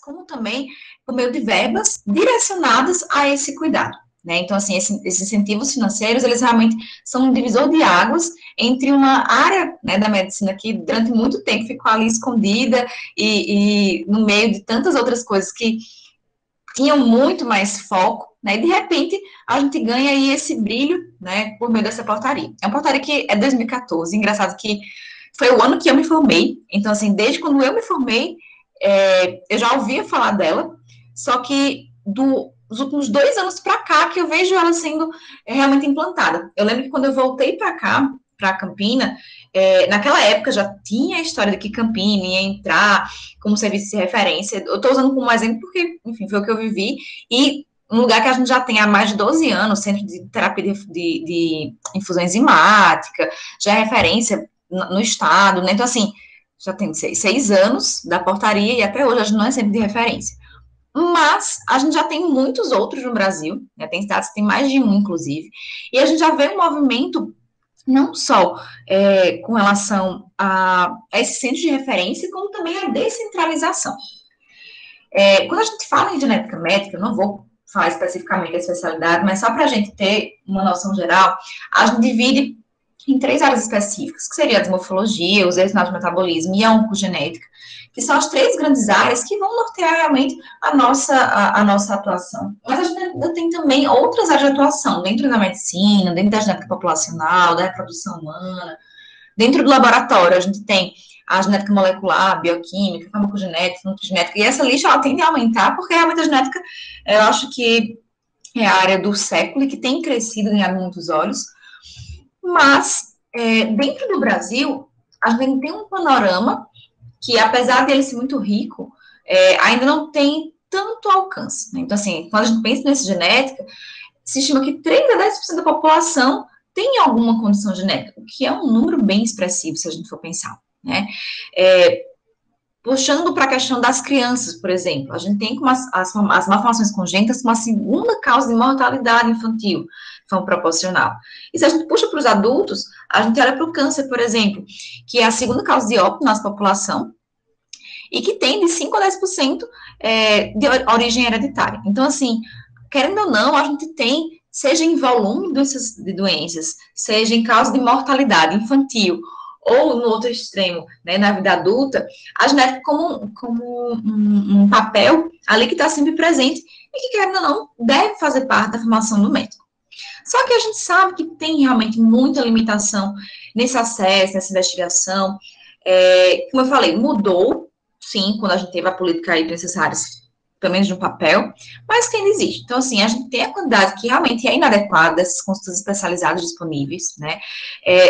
como também por meio de verbas direcionadas a esse cuidado, né? Então, assim, esses incentivos financeiros, eles realmente são um divisor de águas entre uma área, né, da medicina que durante muito tempo ficou ali escondida e no meio de tantas outras coisas que tinham muito mais foco, né? E de repente a gente ganha aí esse brilho, né, por meio dessa portaria. É uma portaria que é 2014, engraçado que foi o ano que eu me formei, então assim, desde quando eu me formei, eu já ouvia falar dela, só que dos últimos 2 anos para cá que eu vejo ela sendo realmente implantada. Eu lembro que quando eu voltei para cá, para Campina, naquela época já tinha a história de que Campina ia entrar como serviço de referência. Eu estou usando como exemplo porque, enfim, foi o que eu vivi, e um lugar que a gente já tem há mais de 12 anos, centro de terapia de infusão enzimática, já é referência no estado, né? Então, assim, já tem 6 anos da portaria e até hoje a gente não é sempre de referência. Mas a gente já tem muitos outros no Brasil, né? Tem estados que tem mais de um, inclusive, e a gente já vê um movimento não só com relação a esse centro de referência, como também a descentralização. Quando a gente fala em genética médica, eu não vou falar especificamente da especialidade, mas só para a gente ter uma noção geral, a gente divide em 3 áreas específicas, que seria a desmorfologia, os sinais de metabolismo e a oncogenética, que são as 3 grandes áreas que vão nortear realmente a nossa atuação. Mas a gente ainda tem também outras áreas de atuação, dentro da medicina, dentro da genética populacional, da reprodução humana. Dentro do laboratório, a gente tem a genética molecular, bioquímica, farmacogenética, nutrigenética, e essa lista ela tende a aumentar, porque realmente a genética, eu acho que é a área do século e que tem crescido, ganhado muitos olhos, mas dentro do Brasil, a gente tem um panorama que, apesar dele ser muito rico, ainda não tem tanto alcance, né? Então, assim, quando a gente pensa nessa genética, se estima que 3 a 10% da população tem alguma condição genética, o que é um número bem expressivo, se a gente for pensar, né? Puxando para a questão das crianças, por exemplo, a gente tem como as malformações congênitas como a segunda causa de mortalidade infantil, de forma proporcional. E se a gente puxa para os adultos, a gente olha para o câncer, por exemplo, que é a segunda causa de óbito na nossa população, e que tem de 5 a 10% de origem hereditária. Então, assim, querendo ou não, a gente tem, seja em volume de doenças, seja em causa de mortalidade infantil, ou no outro extremo, né, na vida adulta, a genética como um papel ali que está sempre presente e que, querendo ou não, deve fazer parte da formação do médico. Só que a gente sabe que tem realmente muita limitação nesse acesso, nessa investigação. Como eu falei, mudou, sim, quando a gente teve a política aí necessária, pelo menos no papel, mas que ainda existe. Então, assim, a gente tem a quantidade que realmente é inadequada dessas consultas especializadas disponíveis, né?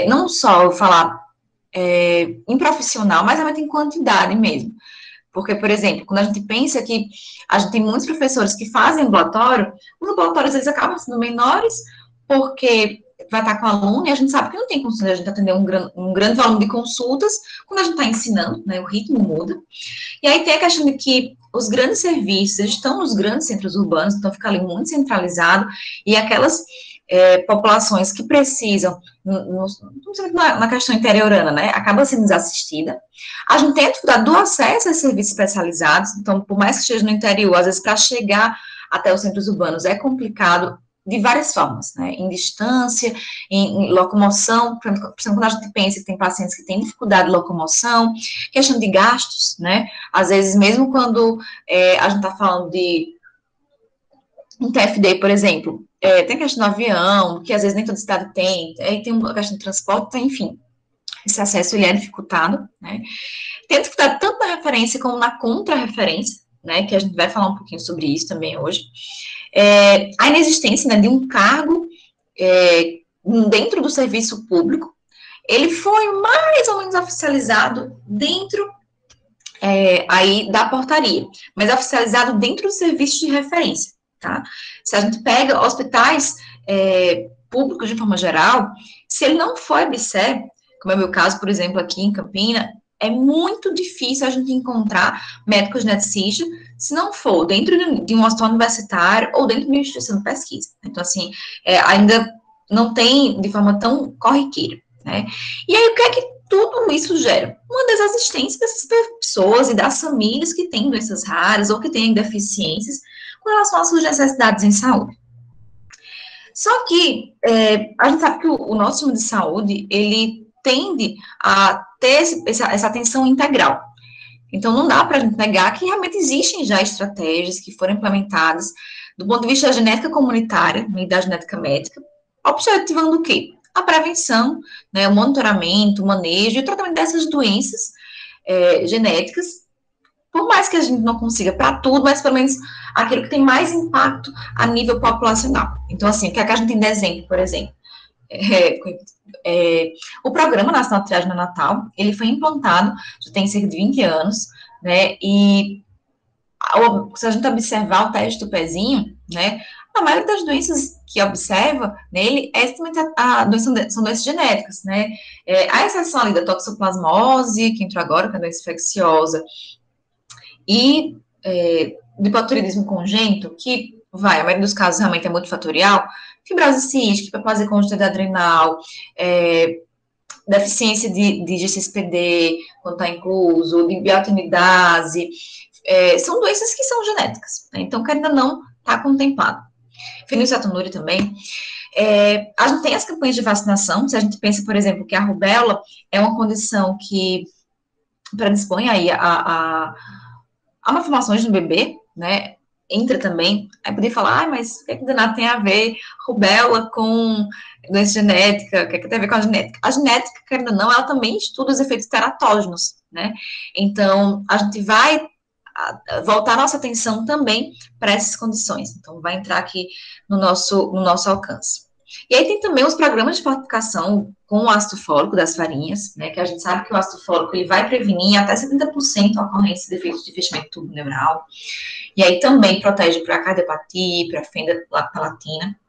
Não só eu falar em profissional, mas realmente em quantidade mesmo. Porque, por exemplo, quando a gente pensa que a gente tem muitos professores que fazem ambulatório, os ambulatórios eles acabam sendo menores, porque vai estar com o aluno, e a gente sabe que não tem condições de a gente atender um grande volume de consultas quando a gente está ensinando, né, o ritmo muda. E aí tem a questão de que os grandes serviços estão nos grandes centros urbanos, então fica ali muito centralizado, e aquelas populações que precisam, na questão interiorana, né, acaba sendo desassistida. A gente tem a dificuldade do acesso a serviços especializados, então, por mais que esteja no interior, às vezes, para chegar até os centros urbanos é complicado, de várias formas, né, em distância, em locomoção, por exemplo, quando a gente pensa que tem pacientes que têm dificuldade de locomoção, questão de gastos, né, às vezes, mesmo quando a gente está falando de um TFD, por exemplo, tem a questão do avião, que às vezes nem todo estado tem, aí tem a questão do transporte, então, enfim, esse acesso ele é dificultado, né? Tem dificuldade tanto na referência como na contra-referência, né? Que a gente vai falar um pouquinho sobre isso também hoje. A inexistência, né, de um cargo dentro do serviço público, ele foi mais ou menos oficializado dentro aí da portaria, mas oficializado dentro do serviço de referência, tá? Se a gente pega hospitais públicos de forma geral, se ele não for EBSER, como é o meu caso, por exemplo, aqui em Campina, é muito difícil a gente encontrar médicos geneticistas se não for dentro de um hospital universitário ou dentro de uma instituição de pesquisa. Então, assim, ainda não tem de forma tão corriqueira, né? E aí, o que é que tudo isso gera uma desassistência dessas pessoas e das famílias que têm doenças raras ou que têm deficiências com relação às suas necessidades em saúde. Só que a gente sabe que o nosso sistema de saúde, ele tende a ter essa atenção integral. Então, não dá para a gente negar que realmente existem já estratégias que foram implementadas do ponto de vista da genética comunitária e da genética médica, objetivando o quê? A prevenção, né, o monitoramento, o manejo e o tratamento dessas doenças genéticas, por mais que a gente não consiga para tudo, mas pelo menos aquilo que tem mais impacto a nível populacional. Então, assim, o que é que a gente tem de exemplo, por exemplo? O Programa Nacional de Triagem Neonatal, ele foi implantado, já tem cerca de 20 anos, né, e se a gente observar o teste do pezinho, né, a maioria das doenças que observa nele são doenças genéticas, né, a exceção ali da toxoplasmose, que entrou agora, que é a doença infecciosa, e do hipotireoidismo congênito, que a maioria dos casos realmente é multifatorial, fibrose cística, hiperplasia congênita adrenal, deficiência de GCSPD, quando está incluso, de biotinidase, são doenças que são genéticas, né? Então, que ainda não está contemplado. Fenilcetonúria também. A gente tem as campanhas de vacinação, se a gente pensa, por exemplo, que a rubéola é uma condição que predispõe aí a malformações no bebê, né, entra também, aí poder falar, mas o que é que danado tem a ver rubéola com doença genética, o que é que tem a ver com a genética? A genética, querendo ou não, ela também estuda os efeitos teratógenos, né, então a gente vai voltar nossa atenção também para essas condições, então vai entrar aqui no nosso alcance. E aí tem também os programas de fortificação com o ácido fólico das farinhas, né, que a gente sabe que o ácido fólico ele vai prevenir até 70% a ocorrência de efeitos de fechamento do tubo neural, e aí também protege para a cardiopatia, para a fenda palatina.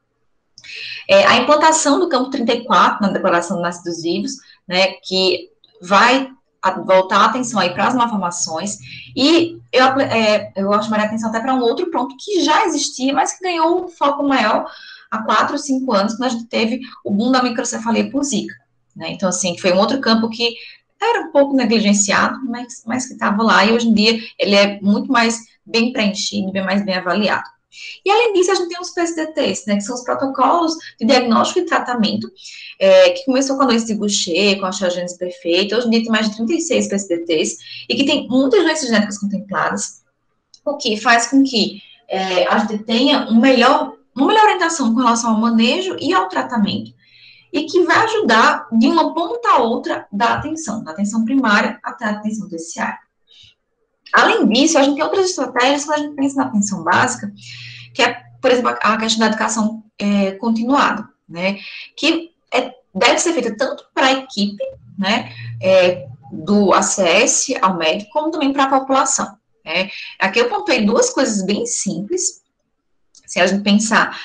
A implantação do campo 34 na declaração de nascidos vivos, né, que vai voltar a atenção aí para as malformações, e eu chamaria a atenção até para um outro ponto que já existia, mas que ganhou um foco maior há 4 ou 5 anos, quando a gente teve o boom da microcefalia por Zika, né, então, assim, que foi um outro campo que era um pouco negligenciado, mas que estava lá, e hoje em dia ele é muito mais bem preenchido, bem mais bem avaliado. E, além disso, a gente tem os PSDTs, né, que são os protocolos de diagnóstico e tratamento, que começou com a doença de Gaucher, com a osteogênese perfeita, hoje em dia tem mais de 36 PSDTs, e que tem muitas doenças genéticas contempladas, o que faz com que a gente tenha uma melhor orientação com relação ao manejo e ao tratamento, e que vai ajudar de uma ponta a outra da atenção primária até a atenção terciária. Além disso, a gente tem outras estratégias quando a gente pensa na atenção básica, que é, por exemplo, a questão da educação continuada, né, que deve ser feita tanto para a equipe, né, do ACS ao médico, como também para a população, né. Aqui eu pontuei 2 coisas bem simples, se a gente pensar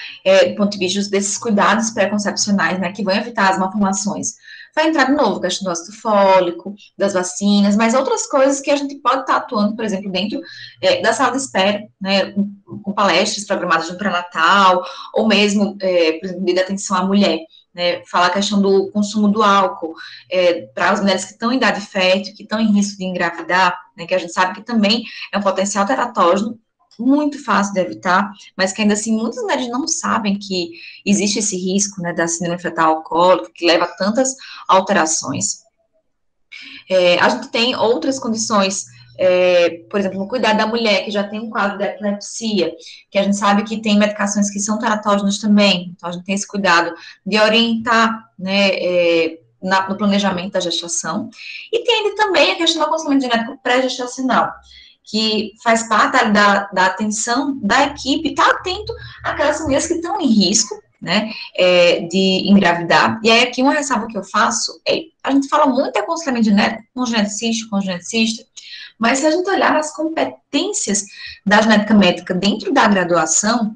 do ponto de vista desses cuidados pré-concepcionais, né, que vão evitar as malformações. Vai entrar de novo a questão do ácido fólico, das vacinas, mas outras coisas que a gente pode estar atuando, por exemplo, dentro da sala de espera, né, com palestras programadas no pré-natal, ou mesmo, por exemplo, de atenção à mulher, né, falar a questão do consumo do álcool, para as mulheres que estão em idade fértil, que estão em risco de engravidar, né, que a gente sabe que também é um potencial teratógeno, muito fácil de evitar, mas que ainda assim muitas mulheres não sabem que existe esse risco, né, da síndrome fetal alcoólica, que leva a tantas alterações. A gente tem outras condições, por exemplo, no cuidado da mulher que já tem um quadro de epilepsia, que a gente sabe que tem medicações que são teratógenas também, então a gente tem esse cuidado de orientar, né, no planejamento da gestação, e tem ainda também a questão do aconselhamento genético pré-gestacional, que faz parte da atenção da equipe, está atento àquelas mulheres que estão em risco, né, de engravidar. E aí, aqui, uma ressalva que eu faço a gente fala muito de aconselhamento genético com geneticista, mas se a gente olhar as competências da genética médica dentro da graduação,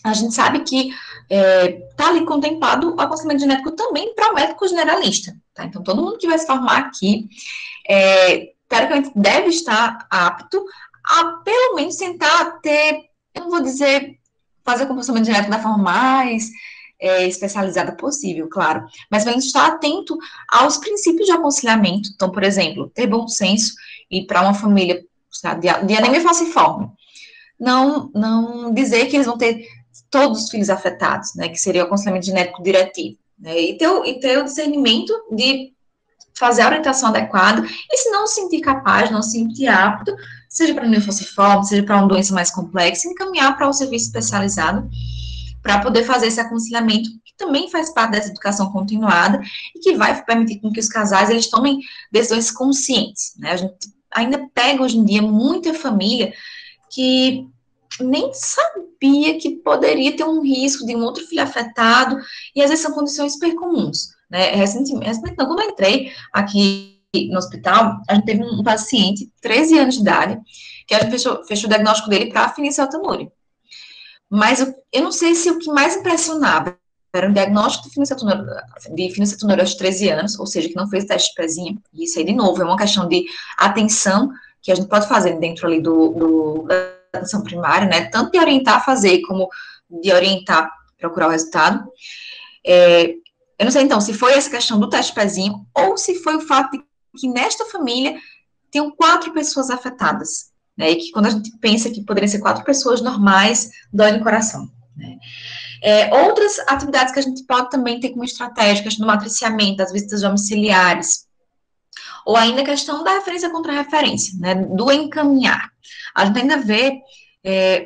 a gente sabe que está ali contemplado o aconselhamento genético também para o médico generalista, tá? Então, todo mundo que vai se formar aqui, teoricamente, deve estar apto a, pelo menos, tentar ter, eu não vou dizer, fazer o comportamento genético da forma mais especializada possível, claro, mas a gente estar atento aos princípios de aconselhamento. Então, por exemplo, ter bom senso e para uma família, sabe, de anemia falciforme, não dizer que eles vão ter todos os filhos afetados, né, que seria o aconselhamento genético diretivo, né, e ter o discernimento de fazer a orientação adequada, e se não se sentir capaz, não se sentir apto, seja para anemia falciforme, seja para uma doença mais complexa, encaminhar para um serviço especializado, para poder fazer esse aconselhamento, que também faz parte dessa educação continuada, e que vai permitir com que os casais, eles tomem decisões conscientes, né, a gente ainda pega hoje em dia muita família que nem sabia que poderia ter um risco de um outro filho afetado, e às vezes são condições super comuns, né, recentemente não, quando eu entrei aqui no hospital, a gente teve um paciente, 13 anos de idade, que a gente fechou o diagnóstico dele para fenilcetonúria, mas eu não sei se o que mais impressionava era um diagnóstico de fenilcetonúria aos 13 anos, ou seja, que não fez teste de pezinha, e isso aí, de novo, é uma questão de atenção que a gente pode fazer dentro ali da atenção primária, né, tanto de orientar a fazer, como de orientar a procurar o resultado. Eu não sei, então, se foi essa questão do teste de pezinho, ou se foi o fato de que nesta família tem 4 pessoas afetadas, né, e que quando a gente pensa que poderiam ser 4 pessoas normais, dói no coração, né. Outras atividades que a gente pode também ter como estratégia, questão do matriciamento, das visitas domiciliares, ou ainda a questão da referência contra referência, né, do encaminhar. A gente ainda vê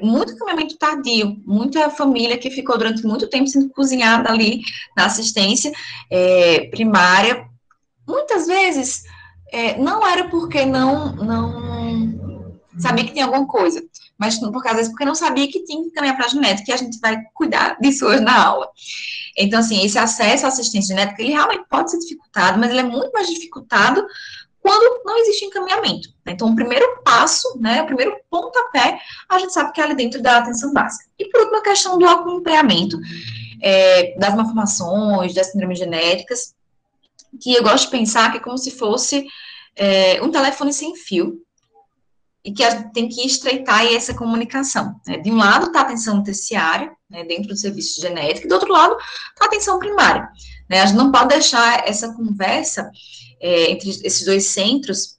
muito encaminhamento tardio, muita família que ficou durante muito tempo sendo cozinhada ali na assistência primária, muitas vezes não era porque não sabia que tinha alguma coisa, mas porque às vezes porque não sabia que tinha que caminhar para a genética, e a gente vai cuidar disso hoje na aula. Então, assim, esse acesso à assistência genética, ele realmente pode ser dificultado, mas ele é muito mais dificultado quando não existe encaminhamento. Então, o primeiro passo, né, o primeiro pontapé, a gente sabe que é ali dentro da atenção básica. E, por último, a questão do acompanhamento das malformações, das síndromes genéticas, que eu gosto de pensar que é como se fosse um telefone sem fio, e que a gente tem que estreitar aí essa comunicação, né? De um lado está a atenção terciária, né, dentro do serviço genético, e do outro lado está a atenção primária, né? A gente não pode deixar essa conversa entre esses dois centros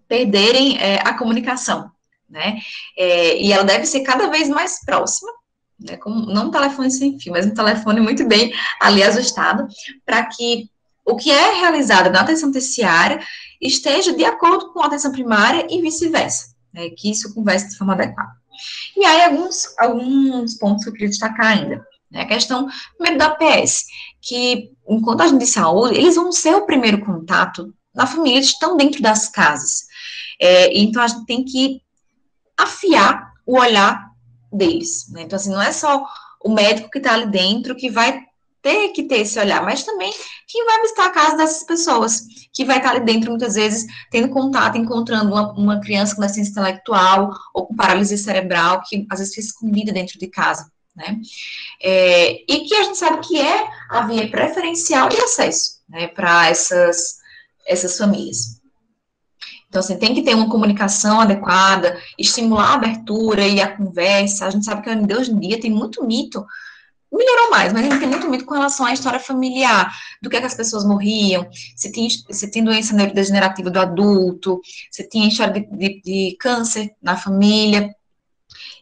perderem a comunicação, né? E ela deve ser cada vez mais próxima, né, como, não um telefone sem fio, mas um telefone muito bem ali ajustado, para que o que é realizado na atenção terciária esteja de acordo com a atenção primária e vice-versa, né, que isso converse de forma adequada. E aí, alguns pontos que eu queria destacar ainda, né, a questão, primeiro, da APS, que, enquanto a gente de saúde, eles vão ser o primeiro contato na família, eles estão dentro das casas, então a gente tem que afiar o olhar deles, né, então, assim, não é só o médico que está ali dentro que vai ter que ter esse olhar, mas também quem vai visitar a casa dessas pessoas, que vai estar ali dentro, muitas vezes, tendo contato, encontrando uma criança com deficiência intelectual ou com paralisia cerebral, que às vezes fica escondida dentro de casa, né? E que a gente sabe que é a via preferencial de acesso, né, para essas famílias. Então, assim, tem que ter uma comunicação adequada, estimular a abertura e a conversa. A gente sabe que hoje em dia tem muito mito, melhorou mais, mas ainda tem muito mito com relação à história familiar, do que as pessoas morriam, se tem doença neurodegenerativa do adulto, se tinha história de câncer na família,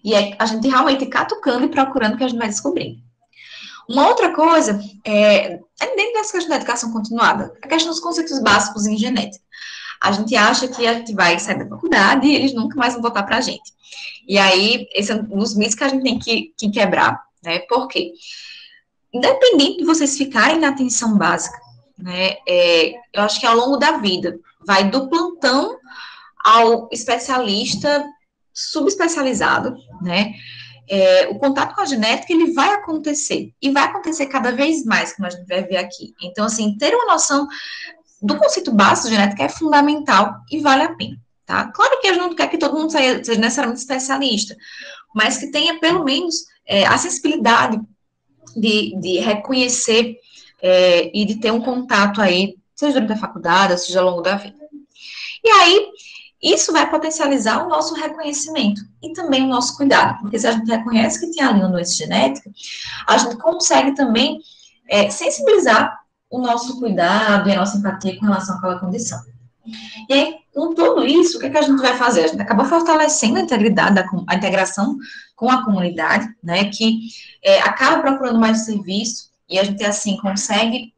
e a gente realmente catucando e procurando que a gente vai descobrindo. Uma outra coisa dentro dessa questão da educação continuada, a questão dos conceitos básicos em genética. A gente acha que a gente vai sair da faculdade e eles nunca mais vão voltar para a gente. E aí, esse é um dos mitos que a gente tem que quebrar, né? Por quê? Independente de vocês ficarem na atenção básica, né? Eu acho que ao longo da vida, vai do plantão ao especialista subespecializado, né? O contato com a genética, ele vai acontecer, e vai acontecer cada vez mais, como a gente vai ver aqui. Então, assim, ter uma noção do conceito básico de genética é fundamental e vale a pena, tá? Claro que a gente não quer que todo mundo seja necessariamente especialista, mas que tenha, pelo menos, a sensibilidade de reconhecer e de ter um contato aí, seja durante a faculdade, seja ao longo da vida. E aí, Isso vai potencializar o nosso reconhecimento e também o nosso cuidado, porque se a gente reconhece que tem ali uma doença genética, a gente consegue também sensibilizar o nosso cuidado e a nossa empatia com relação àquela condição. E aí, com tudo isso, o que, é que a gente vai fazer? A gente acaba fortalecendo a integridade, a integração com a comunidade, né, que acaba procurando mais serviço, e a gente, assim, consegue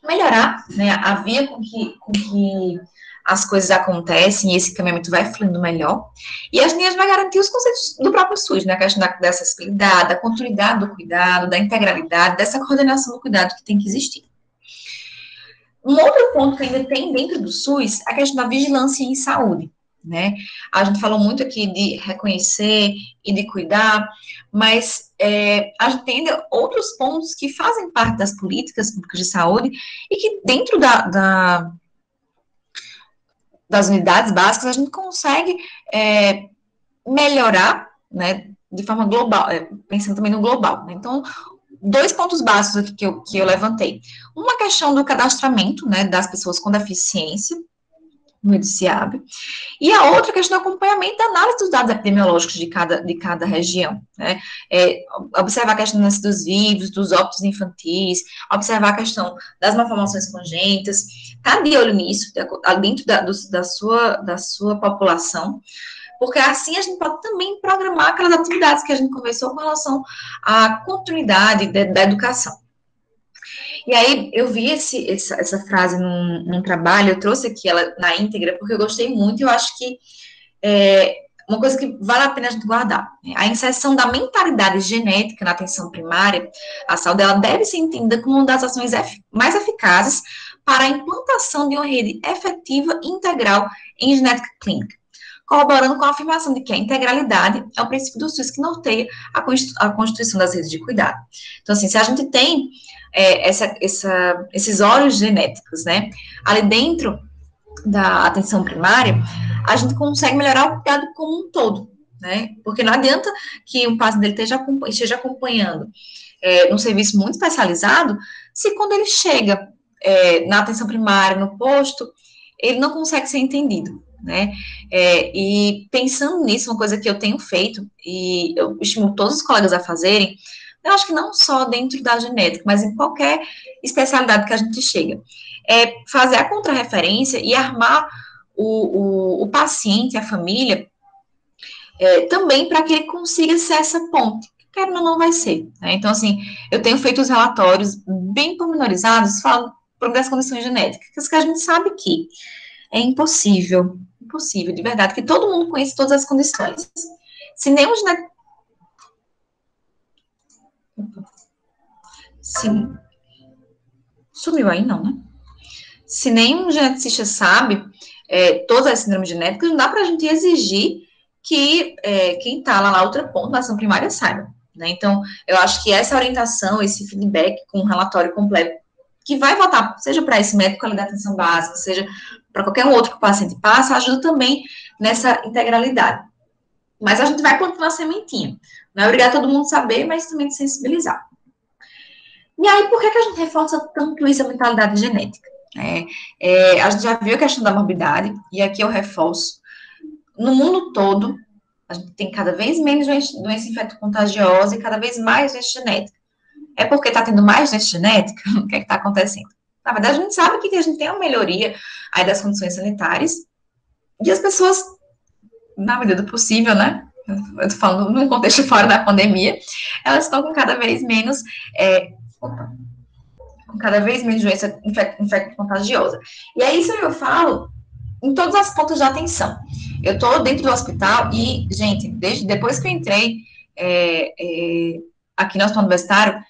melhorar, né, a via com que as coisas acontecem e esse caminhamento vai fluindo melhor. E a gente vai garantir os conceitos do próprio SUS, né, a questão da acessibilidade, da continuidade do cuidado, da integralidade, dessa coordenação do cuidado que tem que existir. Um outro ponto que ainda tem dentro do SUS é a questão da vigilância em saúde, né? A gente falou muito aqui de reconhecer e de cuidar, mas a gente tem ainda outros pontos que fazem parte das políticas públicas de saúde e que dentro das unidades básicas a gente consegue melhorar, né, de forma global, pensando também no global, né? Então, dois pontos básicos aqui que eu levantei. Uma questão do cadastramento, né, das pessoas com deficiência no IDCIAB, e a outra questão do acompanhamento da análise dos dados epidemiológicos de cada região, né, observar a questão dos vírus, dos óbitos infantis, observar a questão das malformações congênitas, estar de olho nisso, dentro da sua população, porque assim a gente pode também programar aquelas atividades que a gente conversou com relação à continuidade da educação. E aí, eu vi essa frase num trabalho, eu trouxe aqui ela na íntegra, porque eu gostei muito, e eu acho que uma coisa que vale a pena a gente guardar. Né? A inserção da mentalidade genética na atenção primária, a saúde, ela deve ser entendida como uma das ações mais eficazes para a implantação de uma rede efetiva e integral em genética clínica, corroborando com a afirmação de que a integralidade é o princípio do SUS que norteia a constituição das redes de cuidado. Então, assim, se a gente tem esses olhos genéticos, né, ali dentro da atenção primária, a gente consegue melhorar o cuidado como um todo, né, porque não adianta que um paciente dele esteja acompanhando num serviço muito especializado, se quando ele chega na atenção primária, no posto, ele não consegue ser entendido, né? E pensando nisso, uma coisa que eu tenho feito, e eu estimulo todos os colegas a fazerem, eu acho que não só dentro da genética, mas em qualquer especialidade que a gente chega, é fazer a contrarreferência e armar o paciente, a família, também para que ele consiga ser essa ponte, quer ou não vai ser. Né? Então, assim, eu tenho feito os relatórios bem pormenorizados, falando das condições genéticas, que a gente sabe que é impossível, de verdade, que todo mundo conheça todas as condições. Se nenhum geneticista... Sumiu aí, não, né? Se nenhum geneticista sabe todas as síndromes genéticas, não dá para a gente exigir que quem está lá na outra ponta, na ação primária, saiba. Né? Então, eu acho que essa orientação, esse feedback com um relatório completo, que vai voltar, seja para esse médico ali da atenção básica, seja para qualquer outro que o paciente passa, ajuda também nessa integralidade. Mas a gente vai plantar uma sementinha. Não é obrigar todo mundo a saber, mas também de sensibilizar. E aí, por que a gente reforça tanto isso, a mentalidade genética? A gente já viu a questão da morbidade, e aqui eu reforço. No mundo todo, a gente tem cada vez menos doença infecto-contagiosa e cada vez mais doença genética. É porque está tendo mais doença genética? O que é que está acontecendo? Na verdade, a gente sabe que a gente tem uma melhoria aí das condições sanitárias, e as pessoas, na medida do possível, né? Eu tô falando num contexto fora da pandemia, elas estão com cada vez menos doença infecto-contagiosa. E é isso que eu falo em todas as pontas de atenção. Eu estou dentro do hospital e, gente, depois que eu entrei aqui no hospital universitário,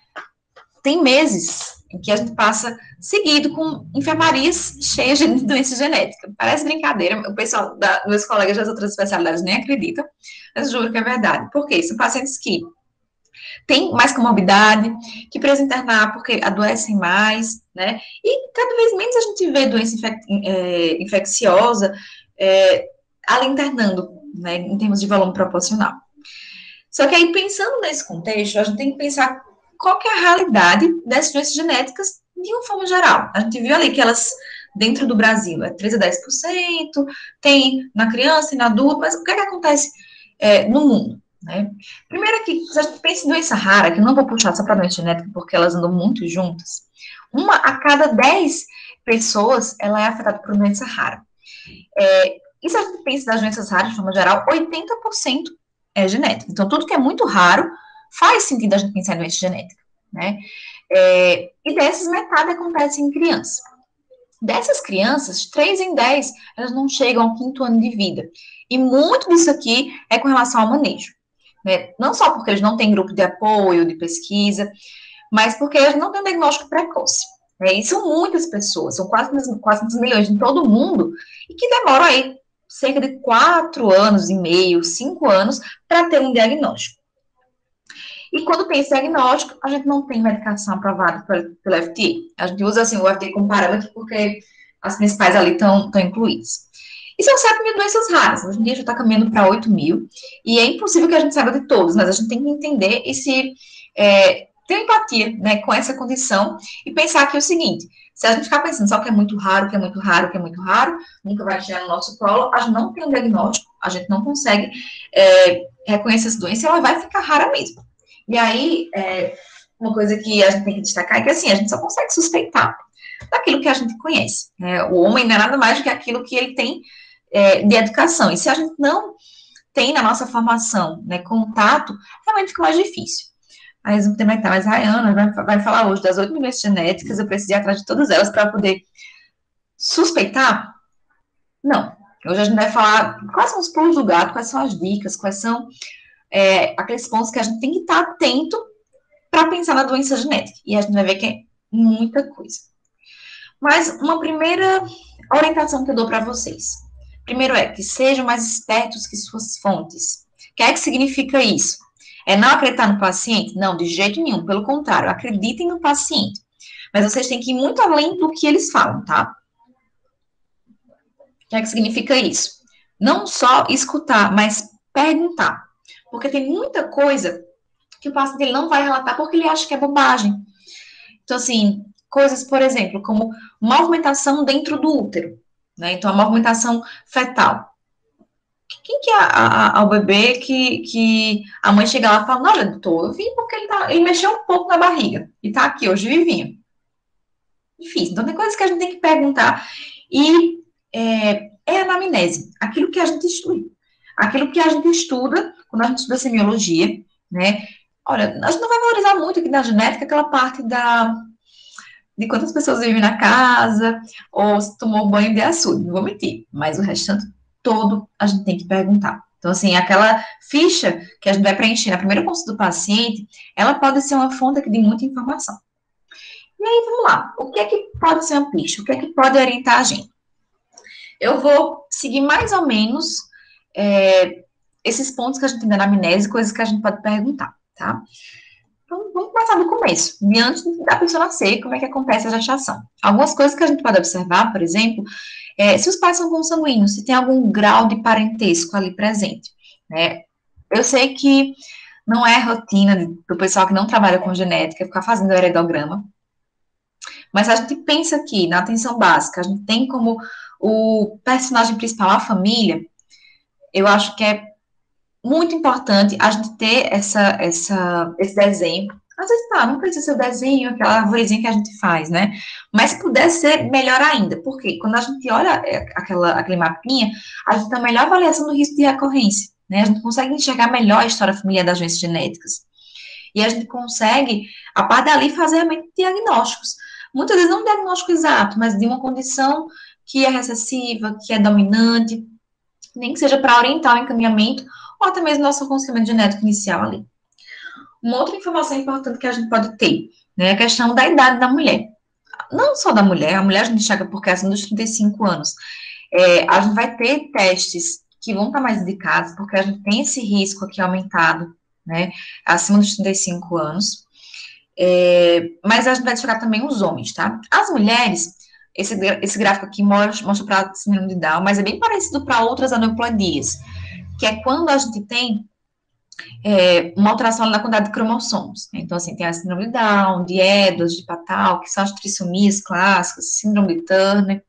tem meses em que a gente passa seguido com enfermarias cheias de doença genética. Parece brincadeira, o pessoal, meus colegas das outras especialidades nem acreditam, mas juro que é verdade. Por quê? São pacientes que têm mais comorbidade, que precisam internar porque adoecem mais, né? E cada vez menos a gente vê doença infecciosa ali internando, né, em termos de volume proporcional. Só que aí, pensando nesse contexto, a gente tem que pensar qual que é a realidade dessas doenças genéticas de uma forma geral. A gente viu ali que elas dentro do Brasil, é 3 a 10%, tem na criança e na adulto, mas o que é que acontece no mundo? Né? Primeiro que, se a gente pensa em doença rara, que eu não vou puxar só para doença genética, porque elas andam muito juntas, uma a cada 10 pessoas, ela é afetada por doença rara. E se a gente pensa das doenças raras, de forma geral, 80% é genética. Então, tudo que é muito raro, faz sentido a gente pensar em doença genética, né? E dessas, metade acontece em crianças. Dessas crianças, 3 em 10, elas não chegam ao 5º ano de vida. E muito disso aqui é com relação ao manejo. Né? Não só porque eles não têm grupo de apoio, de pesquisa, mas porque eles não têm um diagnóstico precoce. Né? E são muitas pessoas, são quase milhões em todo o mundo, e que demoram aí cerca de 4 anos e meio, 5 anos, para ter um diagnóstico. E quando tem esse diagnóstico, a gente não tem medicação aprovada pelo FDA. A gente usa assim, o FDA como parâmetro porque as principais ali estão incluídas. E são 7 mil doenças raras. Hoje em dia já está caminhando para 8 mil. E é impossível que a gente saiba de todos, mas a gente tem que entender e se ter empatia, né, com essa condição e pensar que é o seguinte: se a gente ficar pensando só que é muito raro, que é muito raro, que é muito raro, nunca vai chegar no nosso colo, a gente não tem um diagnóstico, a gente não consegue reconhecer essa doença, ela vai ficar rara mesmo. E aí, uma coisa que a gente tem que destacar é que, assim, a gente só consegue suspeitar daquilo que a gente conhece. Né? O homem não é nada mais do que aquilo que ele tem de educação. E se a gente não tem na nossa formação, né, contato, realmente fica mais difícil. Mas não tem mais, mas a Ana vai falar hoje das 8 milhões genéticas, eu preciso ir atrás de todas elas para poder suspeitar? Não. Hoje a gente vai falar quais são os pulos do gato, quais são as dicas, quais são aqueles pontos que a gente tem que estar atento para pensar na doença genética. E a gente vai ver que é muita coisa. Mas uma primeira orientação que eu dou para vocês. Primeiro que sejam mais espertos que suas fontes. O que é que significa isso? É não acreditar no paciente? Não, de jeito nenhum. Pelo contrário, acreditem no paciente. Mas vocês têm que ir muito além do que eles falam, tá? O que é que significa isso? Não só escutar, mas perguntar. Porque tem muita coisa que o paciente ele não vai relatar porque ele acha que é bobagem. Então, assim, coisas, por exemplo, como movimentação dentro do útero, né? Então, a movimentação fetal. Quem que é o bebê que a mãe chega lá e fala, olha, doutor, eu vi porque ele mexeu um pouco na barriga e tá aqui hoje vivinho. Difícil. Então, tem coisas que a gente tem que perguntar e a anamnese, aquilo que a gente estuda. Aquilo que a gente estuda quando a gente estuda semiologia, né? Olha, a gente não vai valorizar muito aqui na genética aquela parte de quantas pessoas vivem na casa, ou se tomou banho de açude, não vou mentir, mas o restante todo a gente tem que perguntar. Então, assim, aquela ficha que a gente vai preencher na primeira consulta do paciente, ela pode ser uma fonte de muita informação. E aí, vamos lá, o que é que pode ser uma pista? O que é que pode orientar a gente? Eu vou seguir mais ou menos esses pontos que a gente tem na anamnese, coisas que a gente pode perguntar, tá? Então, vamos começar do começo, diante da pessoa nascer, como é que acontece a gestação. Algumas coisas que a gente pode observar, por exemplo, se os pais são consanguíneos, se tem algum grau de parentesco ali presente, né? Eu sei que não é rotina do pessoal que não trabalha com genética ficar fazendo heredograma, mas a gente pensa aqui na atenção básica, a gente tem como o personagem principal a família, eu acho que é muito importante a gente ter esse desenho. Às vezes não precisa ser o desenho, aquela arvorezinha que a gente faz, né? Mas se puder ser, melhor ainda. Porque quando a gente olha aquele mapinha, a gente tem a melhor avaliação do risco de recorrência, né? A gente consegue enxergar melhor a história familiar das doenças genéticas. E a gente consegue, a par dali, fazer realmente diagnósticos. Muitas vezes não um diagnóstico exato, mas de uma condição que é recessiva, que é dominante, nem que seja para orientar o encaminhamento, ou até mesmo nosso aconselhamento genético inicial ali. Uma outra informação importante que a gente pode ter, né, é a questão da idade da mulher. Não só da mulher, a mulher a gente chega por questão dos 35 anos. A gente vai ter testes que vão estar mais indicados, porque a gente tem esse risco aqui aumentado, né, acima dos 35 anos. Mas a gente vai destacar também os homens, tá? As mulheres, esse gráfico aqui mostra para síndrome de Down, mas é bem parecido para outras aneuploidias, que é quando a gente tem uma alteração na quantidade de cromossomos. Então, assim, tem a síndrome de Down, de Edwards, de Patau, que são as trissomias clássicas, síndrome de Turner.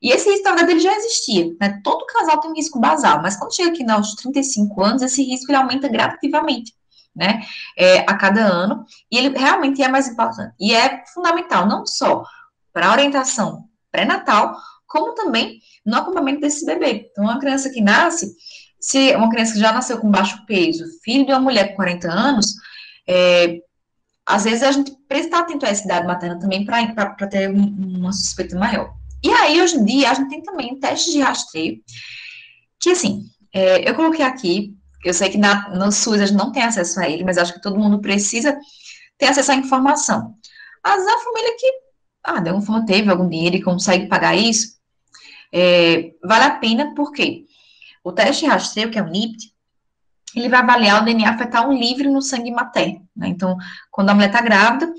E esse risco, na verdade, ele já existia, né? Todo casal tem um risco basal, mas quando chega aqui aos 35 anos, esse risco ele aumenta gradativamente, né? A cada ano, e ele realmente é mais importante. E é fundamental, não só para a orientação pré-natal, como também no acompanhamento desse bebê. Então, uma criança que nasce, se uma criança que já nasceu com baixo peso, filho de uma mulher com 40 anos, às vezes a gente precisa estar atento a essa idade materna também para ter uma suspeita maior. E aí, hoje em dia, a gente tem também testes de rastreio, que assim, eu coloquei aqui, eu sei que no SUS a gente não tem acesso a ele, mas acho que todo mundo precisa ter acesso à informação. Às vezes a família que, de alguma forma teve algum dinheiro e consegue pagar isso, vale a pena, porque o teste de rastreio, que é o NIPT, ele vai avaliar o DNA fetal livre no sangue materno, né? Então, quando a mulher está grávida,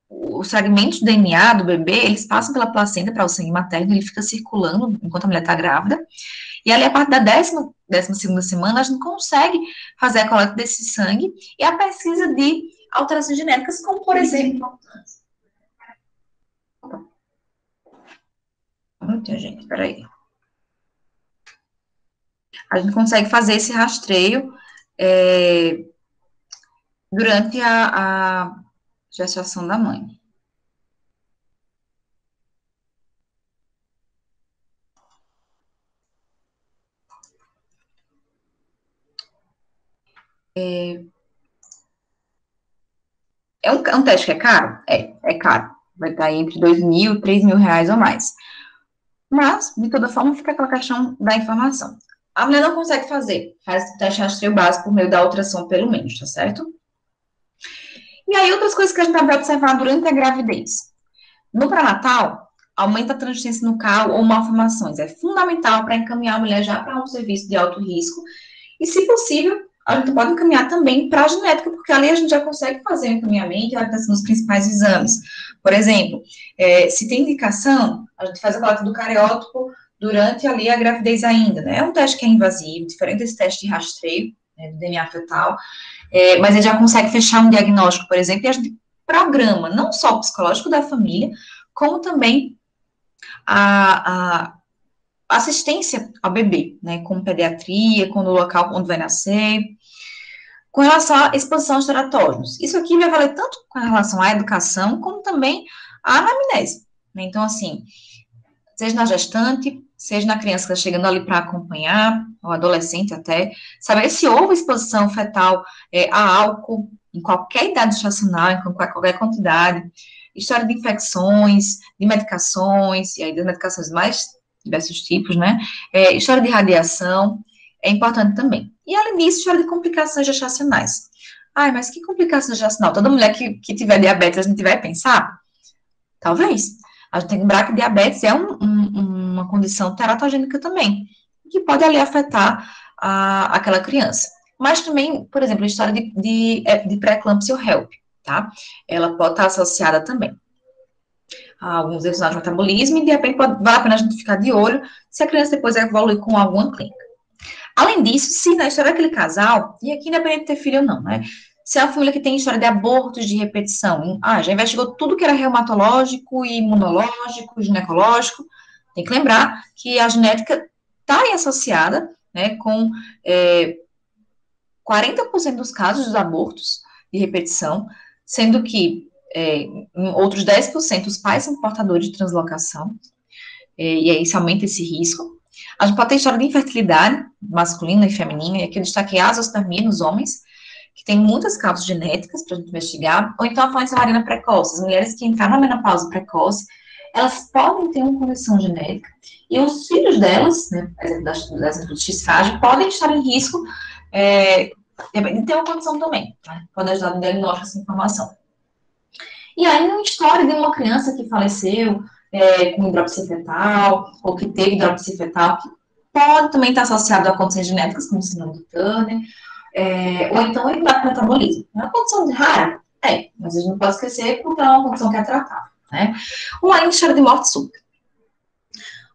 os fragmentos do DNA do bebê, eles passam pela placenta para o sangue materno, ele fica circulando enquanto a mulher está grávida, e ali, a partir da 12ª semana, a gente consegue fazer a coleta desse sangue e a pesquisa de alterações genéticas, como, por exemplo... Gente, peraí. A gente consegue fazer esse rastreio durante a gestação da mãe. É um teste que é caro? É caro. Vai estar entre 2.000 e 3.000 reais ou mais. Mas, de toda forma, fica aquela questão da informação. A mulher não consegue fazer, faz o teste de rastreio básico por meio da ultrassom, pelo menos, tá certo? E aí, outras coisas que a gente vai observar durante a gravidez. No pré-natal, aumenta a transistência nucal ou malformações. É fundamental para encaminhar a mulher já para um serviço de alto risco. E, se possível, a gente pode encaminhar também para a genética, porque ali a gente já consegue fazer o encaminhamento e a orientação dos principais exames. Por exemplo, se tem indicação, a gente faz a coleta do cariótipo durante ali a gravidez ainda, né? É um teste que é invasivo, diferente desse teste de rastreio, né, do DNA fetal, mas ele já consegue fechar um diagnóstico, por exemplo, e a gente programa não só o psicológico da família, como também a assistência ao bebê, né, com pediatria, com o local onde vai nascer, com relação à exposição aos teratógenos. Isso aqui vai valer tanto com relação à educação, como também à anamnese, né? Então, assim, seja na gestante, seja na criança que está chegando ali para acompanhar, ou adolescente até, saber se houve exposição fetal a álcool, em qualquer idade gestacional, em qualquer quantidade, história de infecções, de medicações, e aí das medicações mais diversos tipos, né? História de radiação, é importante também. E, além disso, história de complicações gestacionais. Ai, mas que complicação gestacional? Toda mulher que tiver diabetes, a gente vai pensar? Talvez. A gente tem que lembrar que diabetes é uma condição teratogênica também, que pode ali afetar aquela criança. Mas também, por exemplo, a história de pré-eclâmpsia ou HELP, tá? Ela pode estar associada também a alguns erros no metabolismo e, de repente, vale a pena a gente ficar de olho se a criança depois evolui com alguma clínica. Além disso, se na história daquele casal, e aqui independente de ter filho ou não, né? Se é uma família que tem história de abortos de repetição, já investigou tudo que era reumatológico, imunológico, ginecológico, tem que lembrar que a genética está aí associada, né, com 40% dos casos dos abortos de repetição, sendo que em outros 10% os pais são portadores de translocação, e aí isso aumenta esse risco. A gente pode ter história de infertilidade masculina e feminina, e aqui eu destaquei a azoospermia nos homens, que tem muitas causas genéticas para a gente investigar, ou então a falência ovariana precoce. As mulheres que entraram na menopausa precoce, elas podem ter uma condição genética, e os filhos delas, né, por exemplo, das do X-frágil, podem estar em risco de ter uma condição também, né? Pode ajudar no diagnóstico dessa informação. E ainda uma história de uma criança que faleceu com hidrópsia fetal, ou que teve hidrópsia fetal, que pode também estar associado a condições genéticas, como síndrome de Turner, ou então o metabolismo. É uma condição rara? Mas a gente não pode esquecer porque é uma condição que é tratável, né? Uma história de morte súbita.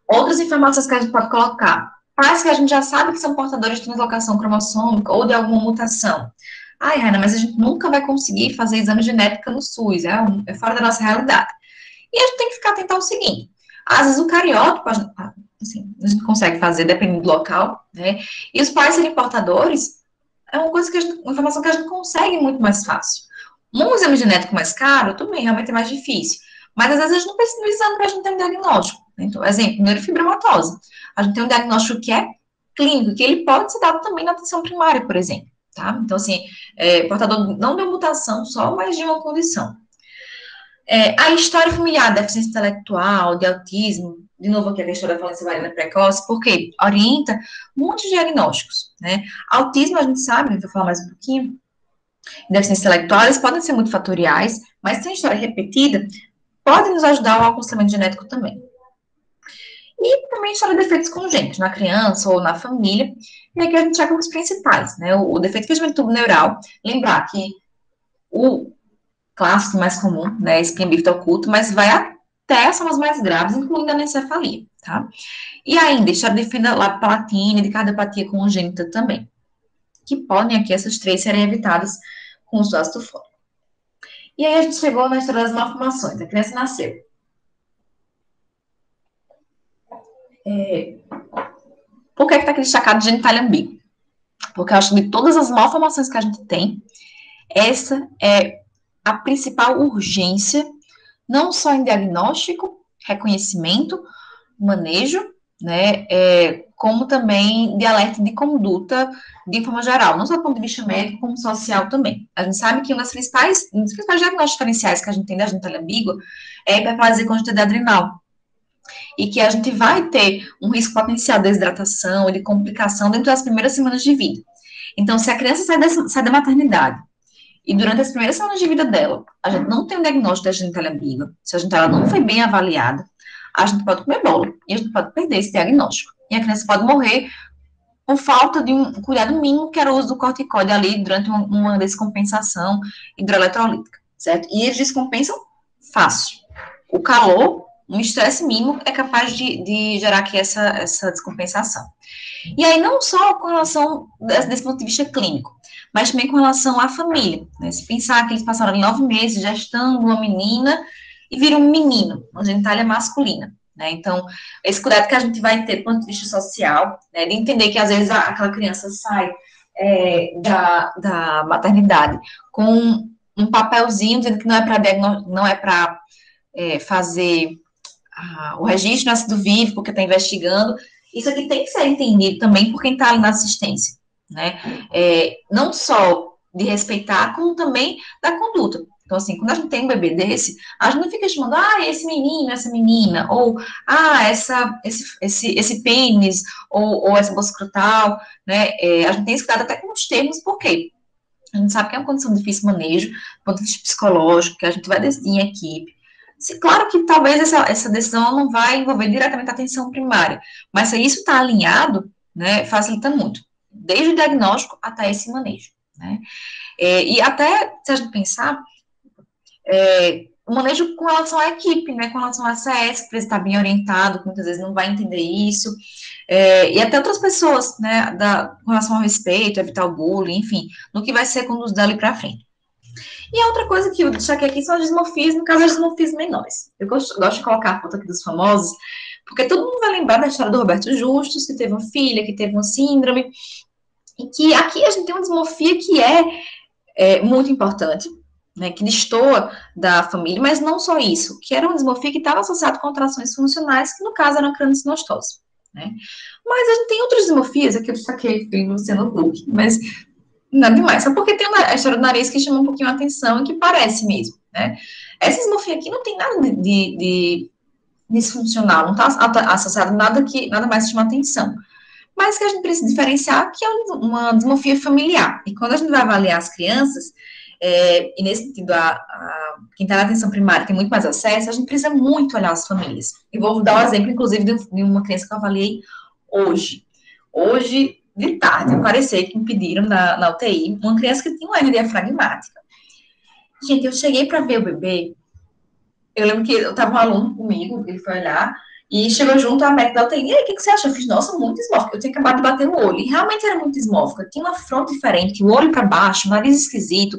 Outras informações que a gente pode colocar. pais que a gente já sabe que são portadores de translocação cromossômica ou de alguma mutação. Ai, Raina, mas a gente nunca vai conseguir fazer exame genética no SUS, é fora da nossa realidade. E a gente tem que ficar atento ao seguinte, às vezes o cariótipo, assim, a gente consegue fazer, dependendo do local, né? E os pais serem portadores, é uma coisa que uma informação que a gente consegue muito mais fácil. Um exame genético mais caro, tudo bem, realmente é mais difícil. Mas às vezes a gente não precisa do exame para a gente ter um diagnóstico. Então, exemplo, neurofibromatose. A gente tem um diagnóstico que é clínico, que ele pode ser dado também na atenção primária, por exemplo. Tá? Então, assim, portador não de uma mutação só, mas de uma condição. A história familiar, deficiência intelectual, de autismo, de novo aqui a questão da falência ovariana precoce, porque orienta muitos diagnósticos, né? Autismo, a gente sabe, vou falar mais um pouquinho, deficiências intelectuais podem ser muito fatoriais, mas se tem história repetida, pode nos ajudar ao aconselhamento genético também. E também história de defeitos congênitos, na criança ou na família, e aqui a gente chega com os principais, né? O defeito de crescimento do tubo neural, lembrar que o clássico mais comum, né, espinha bífida oculta, mas vai até as formas mais graves, incluindo a anencefalia, tá? E ainda, história de fenilapalatina e de cardiopatia congênita também, que podem aqui, essas três, serem evitadas com o uso do ácido fólico. E aí a gente chegou na história das malformações, a criança nasceu. Por que está aqui destacado de genitália ambígua? Porque eu acho que de todas as malformações que a gente tem, essa é a principal urgência, não só em diagnóstico, reconhecimento, manejo, né, como também de alerta de conduta de forma geral, não só do ponto de vista médico, como social também. A gente sabe que um dos principais diagnósticos diferenciais que a gente tem da genitália ambígua é a hiperplasia congênita adrenal, e que a gente vai ter um risco potencial de desidratação e de complicação dentro das primeiras semanas de vida. Então, se a criança sai da maternidade e durante as primeiras semanas de vida dela, a gente não tem um diagnóstico da genitália ambígua, se a genitália não foi bem avaliada, a gente pode comer bolo e a gente pode perder esse diagnóstico. E a criança pode morrer por falta de um cuidado mínimo, que era o uso do corticóide ali durante uma descompensação hidroeletrolítica, certo? E eles descompensam fácil. O calor, um estresse mínimo, é capaz de gerar aqui essa descompensação. E aí, não só com relação, desse ponto de vista clínico, mas também com relação à família. Né? Se pensar que eles passaram 9 meses gestando uma menina e viram um menino, uma genitália masculina. Né? Então, esse cuidado que a gente vai ter do ponto de vista social, né, de entender que às vezes aquela criança sai da maternidade com um papelzinho dizendo que não é para fazer o registro no ácido vivo, porque está investigando. Isso aqui tem que ser entendido também por quem está ali na assistência, né? Não só de respeitar, como também da conduta. Então, assim, quando a gente tem um bebê desse, a gente não fica chamando, esse menino, essa menina, ou, esse pênis, ou essa bolsa escrotal, né? A gente tem esse cuidado até com os termos, por quê? A gente sabe que é uma condição de difícil manejo, do ponto de vista psicológico, que a gente vai decidir em equipe. Claro que talvez essa decisão não vai envolver diretamente a atenção primária, mas se isso está alinhado, né, facilita muito, desde o diagnóstico até esse manejo, né? E até, se a gente pensar, o manejo com relação à equipe, né, com relação à CS, que precisa estar bem orientado, que muitas vezes não vai entender isso, e até outras pessoas, né, com relação ao respeito, evitar o bullying, enfim, no que vai ser conduzido dali para frente. E a outra coisa que eu destaquei aqui são as dismorfias, no caso, as dismorfias menores. Eu gosto de colocar a foto aqui dos famosos, porque todo mundo vai lembrar da história do Roberto Justus, que teve uma filha, que teve uma síndrome, e que aqui a gente tem uma dismorfia que é muito importante, né, que destoa da família, mas não só isso, que era uma dismorfia que estava associada com alterações funcionais, que no caso eram crânio-sinostose, né. Mas a gente tem outras dismorfias, aqui eu destaquei o Luciano Huck, mas nada demais, só porque tem a história do nariz que chama um pouquinho a atenção e que parece mesmo, né. Essa dismorfia aqui não tem nada de disfuncional, não está associado nada mais que chama atenção. Mas que a gente precisa diferenciar que é uma dismorfia familiar. E quando a gente vai avaliar as crianças, e nesse sentido, quem está na atenção primária tem muito mais acesso, a gente precisa muito olhar as famílias. E vou dar um exemplo, inclusive, de uma criança que eu avaliei hoje. Hoje, de tarde, apareceu que me pediram na UTI, uma criança que tinha uma hernia diafragmática. Gente, eu cheguei para ver o bebê, eu lembro que eu estava um aluno comigo, ele foi olhar, E chegou junto a médica da UTI, e aí, o que você acha? Eu fiz, nossa, muito esmófica. Eu tinha acabado de bater no olho. E realmente era muito esmófica. Tinha uma fronte diferente, o olho para baixo, o nariz esquisito,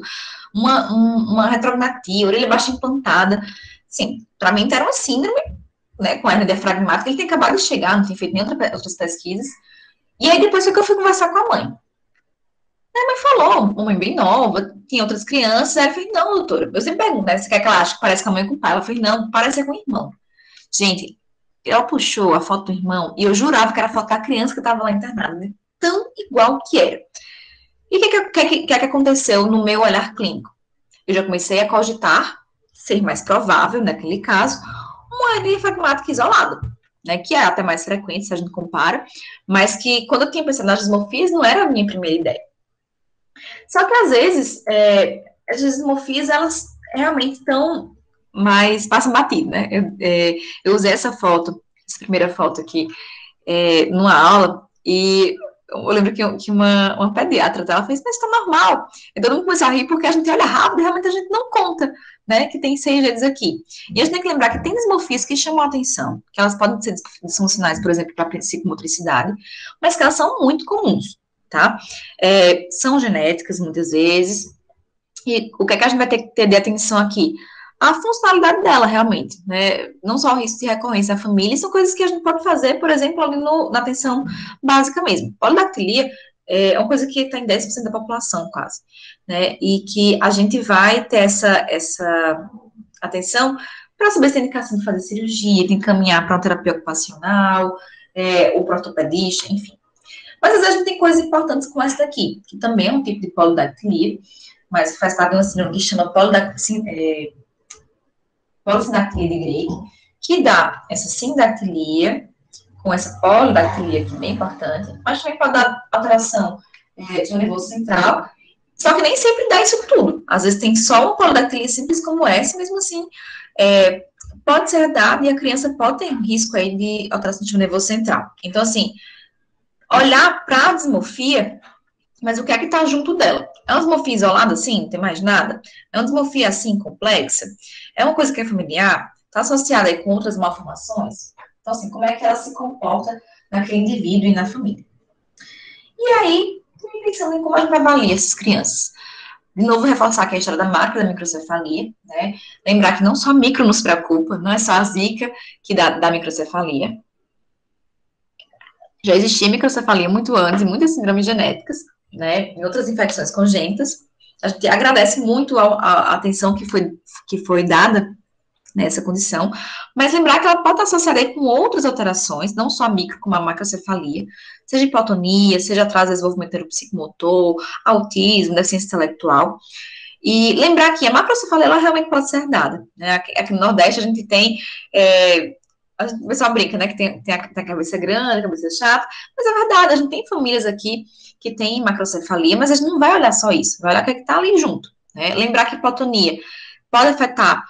uma retrognatia, orelha baixa implantada. Sim, para mim era uma síndrome, né, com hernia diafragmática. Ele tem acabado de chegar, não tem feito nem outras pesquisas. E aí depois foi que eu fui conversar com a mãe. A mãe falou, uma mãe bem nova, tinha outras crianças. Aí eu falei, não, doutora. Eu sempre pergunto, né, você quer que ela ache que parece com a mãe e com o pai? Ela falou, não, parece com o irmão. Gente, ela puxou a foto do irmão e eu jurava que era a foto da criança que estava lá internada, né? Tão igual que era. E o que aconteceu no meu olhar clínico? Eu já comecei a cogitar ser mais provável, naquele caso, uma hernia diafragmática isolada, né? Que é até mais frequente, se a gente compara, mas que quando eu tinha pensado nas dismorfias, não era a minha primeira ideia. Só que às vezes, as dismorfias, elas realmente estão mais, passam batido, né? Eu usei essa foto, essa primeira foto aqui, numa aula, e eu lembro que uma pediatra, ela fez, mas tá normal. E todo mundo começou a rir porque a gente olha rápido e realmente a gente não conta, né, que tem 6 dedos aqui. E a gente tem que lembrar que tem dismorfias que chamam a atenção, que elas podem ser disfuncionais, por exemplo, para a psicomotricidade, mas que elas são muito comuns, tá? São genéticas, muitas vezes, e o que é que a gente vai ter que ter de atenção aqui? A funcionalidade dela, realmente, né? Não só o risco de recorrência à família, são coisas que a gente pode fazer, por exemplo, ali na atenção básica mesmo. Polidactilia é uma coisa que está em 10% da população, quase, né? E que a gente vai ter essa atenção para saber se tem indicação de fazer cirurgia, de encaminhar para uma terapia ocupacional, ou para ortopedista, enfim. Mas às vezes a gente tem coisas importantes como essa daqui, que também é um tipo de polidactilia, mas faz parte de uma síndrome que chama polissindactilia de Grey, que dá essa sindactilia, com essa polidactilia, que é bem importante, mas também pode dar alteração do nervoso central, só que nem sempre dá isso tudo. Às vezes tem só uma polidactilia simples como essa, mesmo assim, pode ser dada e a criança pode ter risco aí de alteração do nervoso central. Então, assim, olhar para a dismorfia, mas o que é que está junto dela? É uma dismorfia isolada, sim, não tem mais nada? É uma dismorfia, assim, complexa? É uma coisa que é familiar? Está associada aí com outras malformações? Então, assim, como é que ela se comporta naquele indivíduo e na família? E aí, pensando em como a gente avalia essas crianças. De novo, reforçar que a história da marca da microcefalia, né? Lembrar que não só a micro nos preocupa, não é só a zika que dá microcefalia. Já existia microcefalia muito antes, e muitas síndromes genéticas, né, em outras infecções congênitas. A gente agradece muito a atenção que foi dada nessa condição, mas lembrar que ela pode estar associada aí com outras alterações, não só a micro, como a macrocefalia, seja hipotonia, seja atraso de desenvolvimento neuropsicomotor, autismo, deficiência intelectual. E lembrar que a macrocefalia, ela realmente pode ser dada, né? Aqui no Nordeste a gente tem o pessoal brinca, né, que tem a cabeça grande, a cabeça chata, mas é verdade, a gente tem famílias aqui que tem macrocefalia, mas a gente não vai olhar só isso, vai olhar o que está ali junto, né? Lembrar que hipotonia pode afetar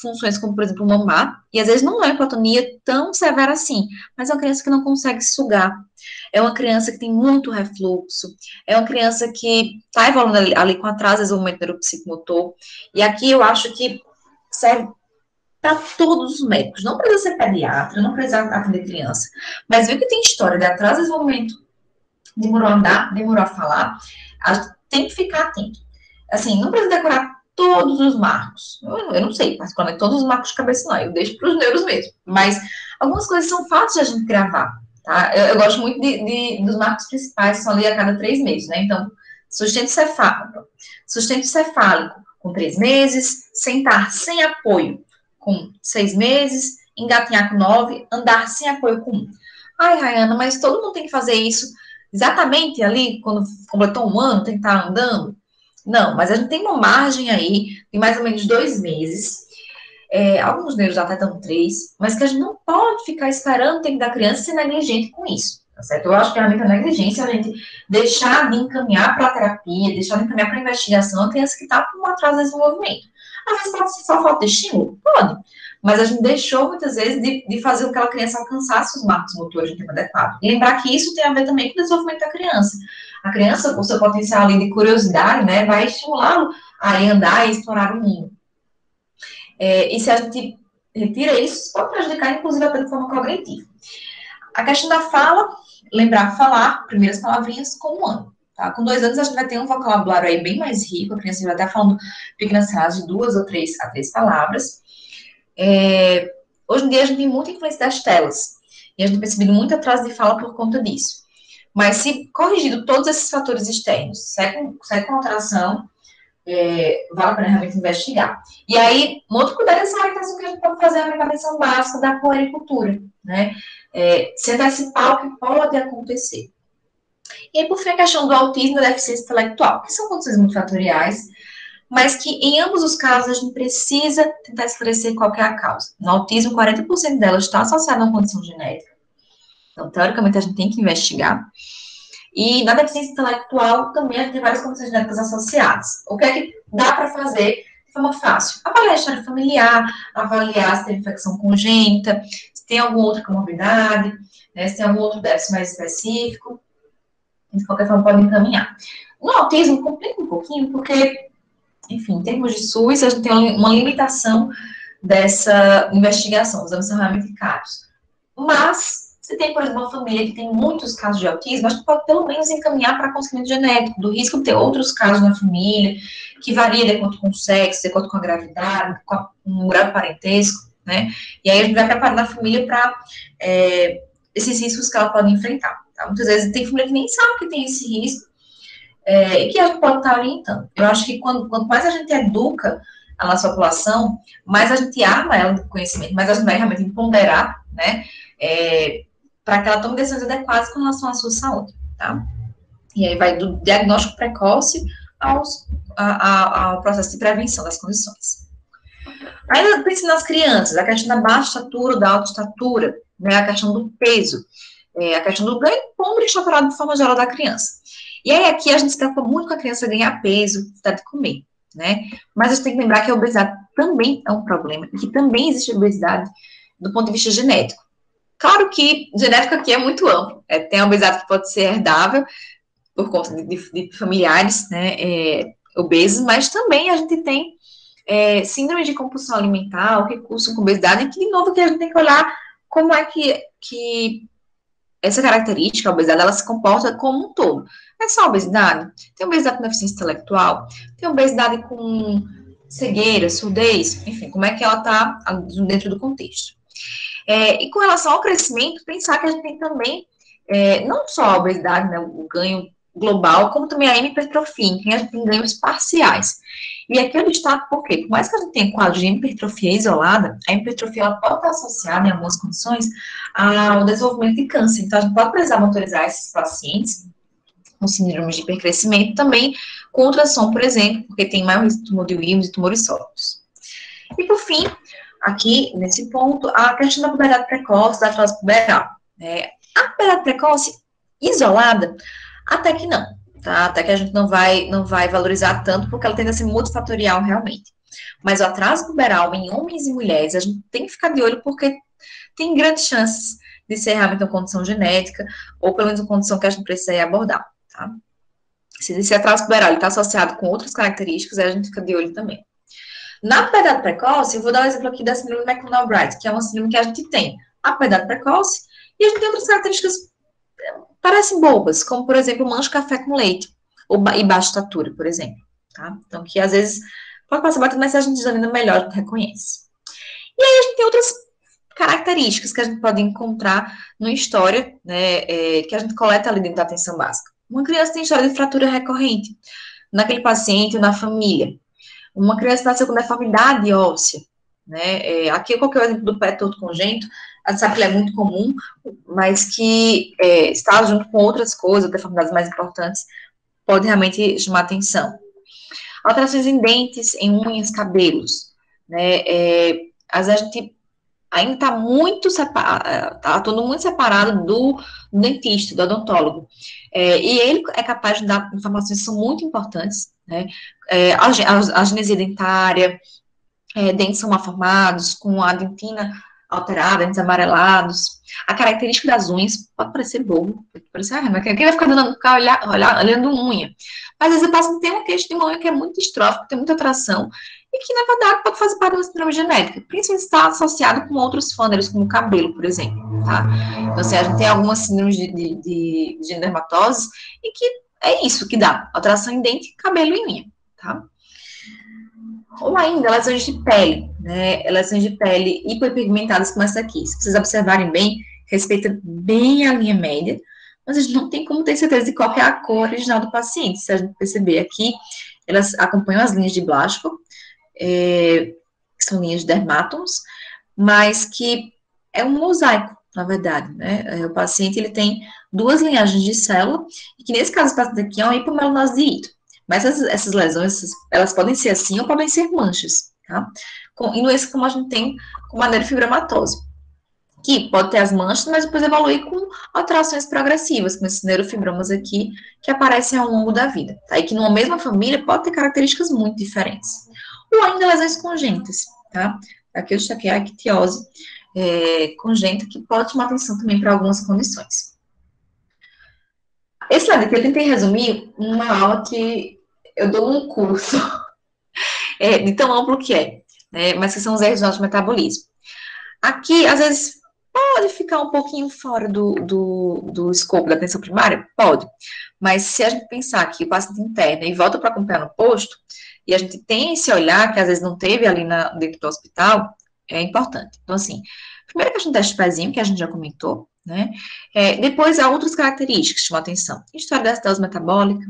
funções como, por exemplo, o mamar, e às vezes não é uma hipotonia tão severa assim, mas é uma criança que não consegue sugar, é uma criança que tem muito refluxo, é uma criança que está evoluindo ali com atraso de desenvolvimento neuropsicomotor, e aqui eu acho que serve para todos os médicos. Não precisa ser pediatra, não precisa atender criança. Mas viu que tem história de atraso de desenvolvimento, demorou a andar, demorou a falar, a gente tem que ficar atento. Assim, não precisa decorar todos os marcos. Eu não sei, particularmente todos os marcos de cabeça, não. Eu deixo para os neuros mesmo. Mas algumas coisas são fáceis de a gente gravar. Tá? Eu gosto muito dos marcos principais, que são ali a cada 3 meses, né? Então, sustento cefálico com 3 meses, sentar sem apoio com 6 meses, engatinhar com 9, andar sem apoio com 1. Ai, Rayana, mas todo mundo tem que fazer isso exatamente ali, quando completou 1 ano, tem que estar andando? Não, mas a gente tem uma margem aí de mais ou menos 2 meses. Alguns deles até estão 3, mas que a gente não pode ficar esperando o tempo da criança e ser negligente com isso. Tá certo? Eu acho que realmente a negligência é a gente deixar de encaminhar para a terapia, deixar de encaminhar para a investigação a criança que está com um atraso de desenvolvimento. Às vezes pode ser só falta de estímulo? Pode. Mas a gente deixou, muitas vezes, de fazer com que aquela criança alcançasse os marcos motores de tempo adequado. E lembrar que isso tem a ver também com o desenvolvimento da criança. A criança, com o seu potencial ali de curiosidade, né, vai estimulá-lo a andar e explorar o mundo. E se a gente retira isso, pode prejudicar, inclusive, a plataforma cognitiva. A questão da fala, lembrar falar, primeiras palavrinhas, com 1 ano. Tá? Com 2 anos, a gente vai ter um vocabulário aí bem mais rico, a criança vai estar falando pequenas frases de 2 ou 3 a 3 palavras. Hoje em dia, a gente tem muita influência das telas, e a gente tem percebido muito atraso de fala por conta disso. Mas se corrigido todos esses fatores externos, segue com alteração, vale a pena realmente investigar. E aí, um outro cuidado é essa orientação que a gente pode fazer a orientação básica da puericultura, né? Se antecipar o que pode acontecer. E aí, por fim, a questão do autismo e da deficiência intelectual, que são condições multifatoriais, mas que em ambos os casos a gente precisa tentar esclarecer qual é a causa. No autismo, 40% dela está associada a uma condição genética. Então, teoricamente, a gente tem que investigar. E na deficiência intelectual também a gente tem várias condições genéticas associadas. O que é que dá para fazer de forma fácil? Avaliar a história familiar, avaliar se tem infecção congênita, se tem alguma outra comorbidade, né, se tem algum outro déficit mais específico. De qualquer forma, pode encaminhar. No autismo, complica um pouquinho, porque, enfim, em termos de SUS, a gente tem uma limitação dessa investigação, os exames são realmente caros. Mas, se tem, por exemplo, uma família que tem muitos casos de autismo, a gente pode pelo menos encaminhar para aconselhamento genético, do risco de ter outros casos na família, que varia de acordo com o sexo, de acordo com a gravidade, com um grau parentesco, né? E aí a gente vai preparando a família para esses riscos que ela pode enfrentar. Tá? Muitas vezes tem família que nem sabe que tem esse risco, e que a gente pode estar orientando. Eu acho que quanto mais a gente educa a nossa população, mais a gente arma ela de conhecimento, mais a gente vai realmente empoderar, né? Para que ela tome decisões adequadas com relação à sua saúde, tá? E aí vai do diagnóstico precoce ao processo de prevenção das condições. Ainda pensando nas crianças, a questão da baixa estatura, da alta estatura, né, a questão do peso, a questão do ganho de estaturado de forma geral da criança. E aí aqui a gente se preocupa muito com a criança ganhar peso, dar de comer, né? Mas a gente tem que lembrar que a obesidade também é um problema, e que também existe obesidade do ponto de vista genético. Claro que genético aqui é muito amplo. Tem a obesidade que pode ser herdável por conta de familiares, né, obesos, mas também a gente tem síndrome de compulsão alimentar, que cursam com obesidade, e que, de novo, que a gente tem que olhar como é que essa característica, a obesidade, ela se comporta como um todo. É só obesidade? Tem obesidade com deficiência intelectual? Tem obesidade com cegueira, surdez? Enfim, como é que ela está dentro do contexto? E com relação ao crescimento, pensar que a gente tem também, não só a obesidade, né, o ganho global, como também a hipertrofia, em que a gente tem ganhos parciais. E aqui eu destaco porque, por mais que a gente tenha quadro de hipertrofia isolada, a hipertrofia ela pode estar associada, em algumas condições, ao desenvolvimento de câncer. Então, a gente pode precisar monitorizar esses pacientes com síndrome de hipercrescimento também com ultrassom, por exemplo, porque tem maior risco de tumor de Wilms e tumores sólidos. E, por fim, aqui, nesse ponto, a questão da puberdade precoce, da atrose puberal. A puberdade precoce isolada, até que não, tá? Até que a gente não vai valorizar tanto, porque ela tende a ser multifatorial realmente. Mas o atraso puberal em homens e mulheres, a gente tem que ficar de olho, porque tem grandes chances de ser realmente uma condição genética, ou pelo menos uma condição que a gente precisa abordar, tá? Se esse atraso puberal está associado com outras características, a gente fica de olho também. Na puberdade precoce, eu vou dar um exemplo aqui da síndrome McDonald-Bright, que é uma síndrome que a gente tem a puberdade precoce, e a gente tem outras características parecem bobas, como, por exemplo, mancha café com leite, e baixa estatura, por exemplo, tá? Então, que às vezes pode passar batido, mas se a gente examina melhor, a gente reconhece. E aí a gente tem outras características que a gente pode encontrar na história, né, que a gente coleta ali dentro da atenção básica. Uma criança tem história de fratura recorrente naquele paciente ou na família. Uma criança nasceu com deformidade óssea, né? Aqui eu coloquei o exemplo do pé torto congênito, a gente sabe que ele é muito comum, mas que está junto com outras coisas, deformidades mais importantes, pode realmente chamar atenção. Alterações em dentes, em unhas, cabelos, né? Às vezes a gente ainda está muito separado, está todo muito separado do dentista, do odontólogo. E ele é capaz de dar informações que são muito importantes, né? A genesia dentária, dentes são mal formados, com a dentina alterada, dentes amarelados. A característica das unhas pode parecer bobo, pode parecer, mas quem vai ficar olhando unha? Mas às vezes o paciente tem uma queixa de uma unha que é muito distrófica, tem muita atração, e que, na verdade, pode fazer parte de uma síndrome genética, principalmente se está associado com outros fâneres, como o cabelo, por exemplo, tá? Então, assim, a gente tem algumas síndromes de dermatose, e que é isso que dá, alteração em dente, cabelo e unha, tá? Ou ainda, lesões de pele, né? Lesões de pele hiperpigmentadas como essa aqui. Se vocês observarem bem, respeita bem a linha média, mas a gente não tem como ter certeza de qual é a cor original do paciente. Se a gente perceber aqui, elas acompanham as linhas de Blaschko, que são linhas de dermátomos, mas que é um mosaico, na verdade, né? O paciente, ele tem duas linhagens de célula, e que nesse caso, o paciente aqui é um hipomelanose de Ito. Mas essas lesões, elas podem ser assim ou podem ser manchas, tá? E não é isso como a gente tem com neurofibromatose, que pode ter as manchas, mas depois evoluir com alterações progressivas, como esses neurofibromas aqui, que aparecem ao longo da vida, tá? E que numa mesma família pode ter características muito diferentes. Ou ainda lesões congênitas, tá? Aqui eu destaquei a ictiose congênita, que pode chamar atenção também para algumas condições. Esse lado aqui eu tentei resumir uma aula que eu dou um curso de tão amplo que é, né, mas que são os erros de metabolismo. Aqui, às vezes, pode ficar um pouquinho fora do escopo da atenção primária? Pode. Mas se a gente pensar que o paciente interna e volta para acompanhar no posto, e a gente tem esse olhar que às vezes não teve ali dentro do hospital, é importante. Então, assim, primeiro que a gente teste o pezinho, que a gente já comentou, né? Depois há outras características que chamam a atenção. História da acidose metabólica,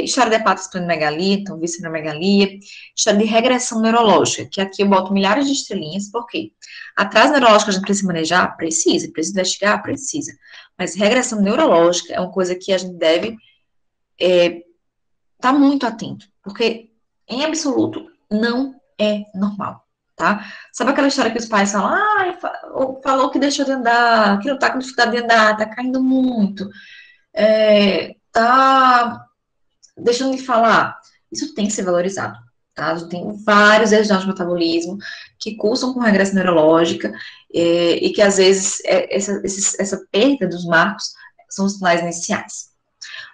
história de hepatosplenomegalia, então visceromegalia, história de regressão neurológica, que aqui eu boto milhares de estrelinhas, por quê? Atraso neurológico a gente precisa manejar? Precisa investigar? Precisa. Mas regressão neurológica é uma coisa que a gente deve estar muito atento, porque, em absoluto, não é normal, tá? Sabe aquela história que os pais falam, falou que deixou de andar, que não tá com dificuldade de andar, tá caindo muito, tá deixando de falar, isso tem que ser valorizado, tá? A gente tem vários erros de metabolismo que cursam com regressão neurológica e que, às vezes, essa perda dos marcos são os sinais iniciais.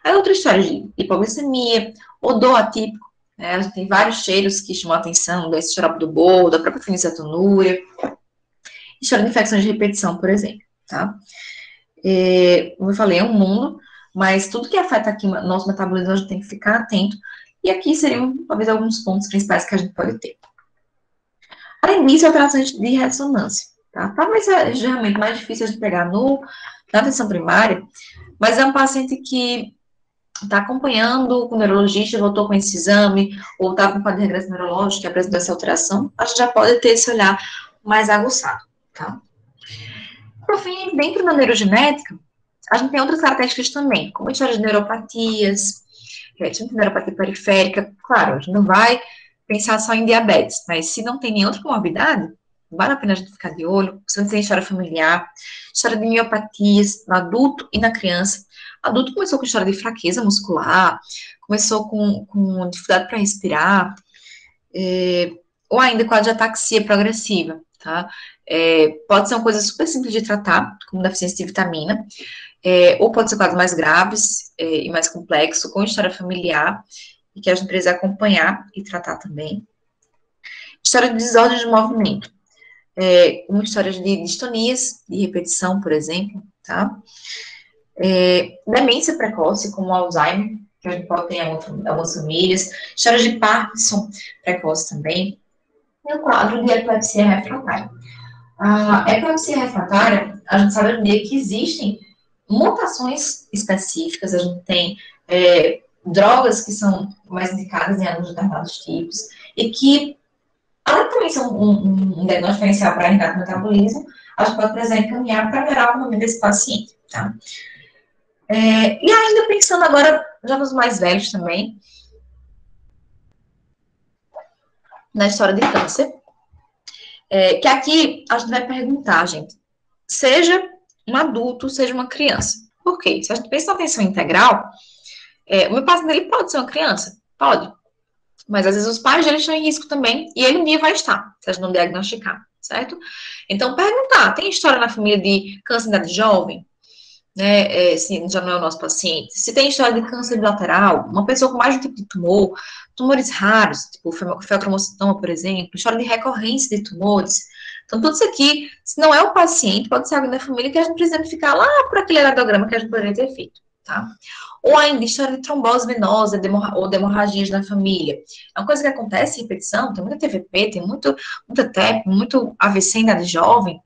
Aí outra história de hipoglicemia, odor atípico, né? A gente tem vários cheiros que chamam a atenção, desse xarope do bolo, da própria fenicetonúria, história de infecções de repetição, por exemplo, tá? Como eu falei, é um mundo, mas tudo que afeta aqui nosso metabolismo a gente tem que ficar atento, e aqui seriam, talvez, alguns pontos principais que a gente pode ter. Além disso, alterações de ressonância, tá? Talvez seja geralmente mais difícil de pegar na atenção primária, mas é um paciente que está acompanhando com o neurologista, voltou com esse exame, ou está com quadro de regresso neurológico, que apresentou essa alteração, a gente já pode ter esse olhar mais aguçado, tá? Por fim, dentro da neurogenética, a gente tem outras características também, como história de neuropatias, a gente tem neuropatia periférica, claro, a gente não vai pensar só em diabetes, mas se não tem nenhuma outra comorbidade, vale a pena a gente ficar de olho, se não tem história familiar, história de miopatias no adulto e na criança. Adulto começou com história de fraqueza muscular, começou com dificuldade para respirar, ou ainda com a de ataxia progressiva, tá? Pode ser uma coisa super simples de tratar, como deficiência de vitamina, ou pode ser quadros mais graves e mais complexo, com história familiar, e que a gente precisa acompanhar e tratar também. História de desordem de movimento, uma história de distonias, de repetição, por exemplo, tá? Demência precoce, como Alzheimer, que a gente pode ter em algumas famílias, história de Parkinson precoce também, e o quadro de epilepsia refratária. A epilepsia refratária, a gente sabe hoje em dia que existem mutações específicas, a gente tem drogas que são mais indicadas em alguns determinados tipos, e que, além de também ser um diagnóstico diferencial para a do metabolismo, a gente pode precisar encaminhar para melhorar o momento desse paciente, tá? E ainda pensando agora, já nos mais velhos também, na história de câncer, que aqui a gente vai perguntar, gente, seja um adulto, seja uma criança. Por quê? Se a gente pensa na atenção integral, o meu paciente ele pode ser uma criança? Pode. Mas às vezes os pais dele estão em risco também, e ele um dia vai estar, se a gente não diagnosticar, certo? Então, perguntar, tem história na família de câncer de idade jovem? Né, se já não é o nosso paciente. Se tem história de câncer bilateral, uma pessoa com mais de um tipo de tumor, tumores raros, tipo feocromocitoma, por exemplo, história de recorrência de tumores. Então, tudo isso aqui, se não é o paciente, pode ser alguém da família que a gente precisa ficar lá por aquele radiograma que a gente poderia ter feito, tá? Ou ainda, história de trombose venosa ou de hemorragias na família. É uma coisa que acontece em repetição, tem muita TVP, tem muita TEP, muito AVC em idade jovem,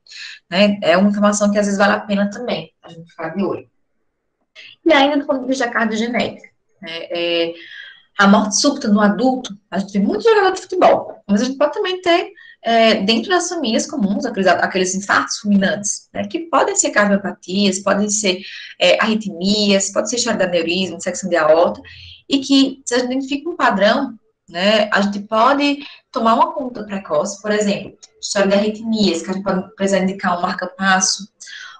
né? É uma informação que às vezes vale a pena também a gente ficar de olho. E ainda do ponto de vista cardiogenética, né? A morte súbita no adulto, a gente tem muitos jogadores de futebol, mas a gente pode também ter, dentro das famílias comuns, aqueles infartos fulminantes, né, que podem ser cardiopatias, podem ser arritmias, pode ser história de aneurisma, dissecção de aorta, e que, se a gente identifica um padrão, né, a gente pode tomar uma conduta precoce, por exemplo, história de arritmias, que a gente pode precisar indicar um marca-passo,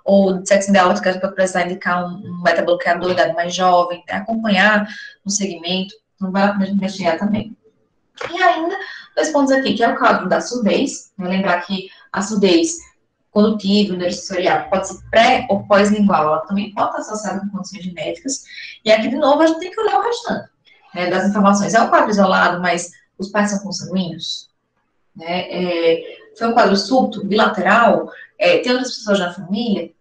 ou dissecção de aorta, que a gente pode precisar indicar um beta-bloqueador de idade mais jovem, acompanhar no segmento. Então, vale a pena investigar também. E ainda, dois pontos aqui, que é o cálculo da surdez, né? Lembrar que a surdez condutiva, neurosensorial, pode ser pré ou pós-lingual, ela também pode estar associada com condições genéticas. E aqui, de novo, a gente tem que olhar o restante, né, das informações. É um quadro isolado, mas os pais são consanguíneos, né? Foi um quadro súbito, bilateral, tem outras pessoas na família.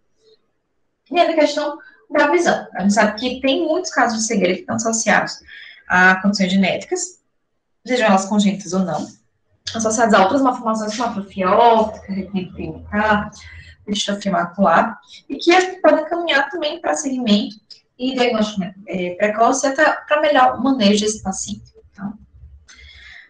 E ainda a questão da visão. A gente sabe que tem muitos casos de cegueira que estão associados a condições genéticas, sejam elas congênitas ou não, associadas a outras malformações como atrofia óptica, retina pigmentar, distrofia macular, e que a gente pode encaminhar também para seguimento e diagnóstico precoce até para melhor manejo desse paciente. Então,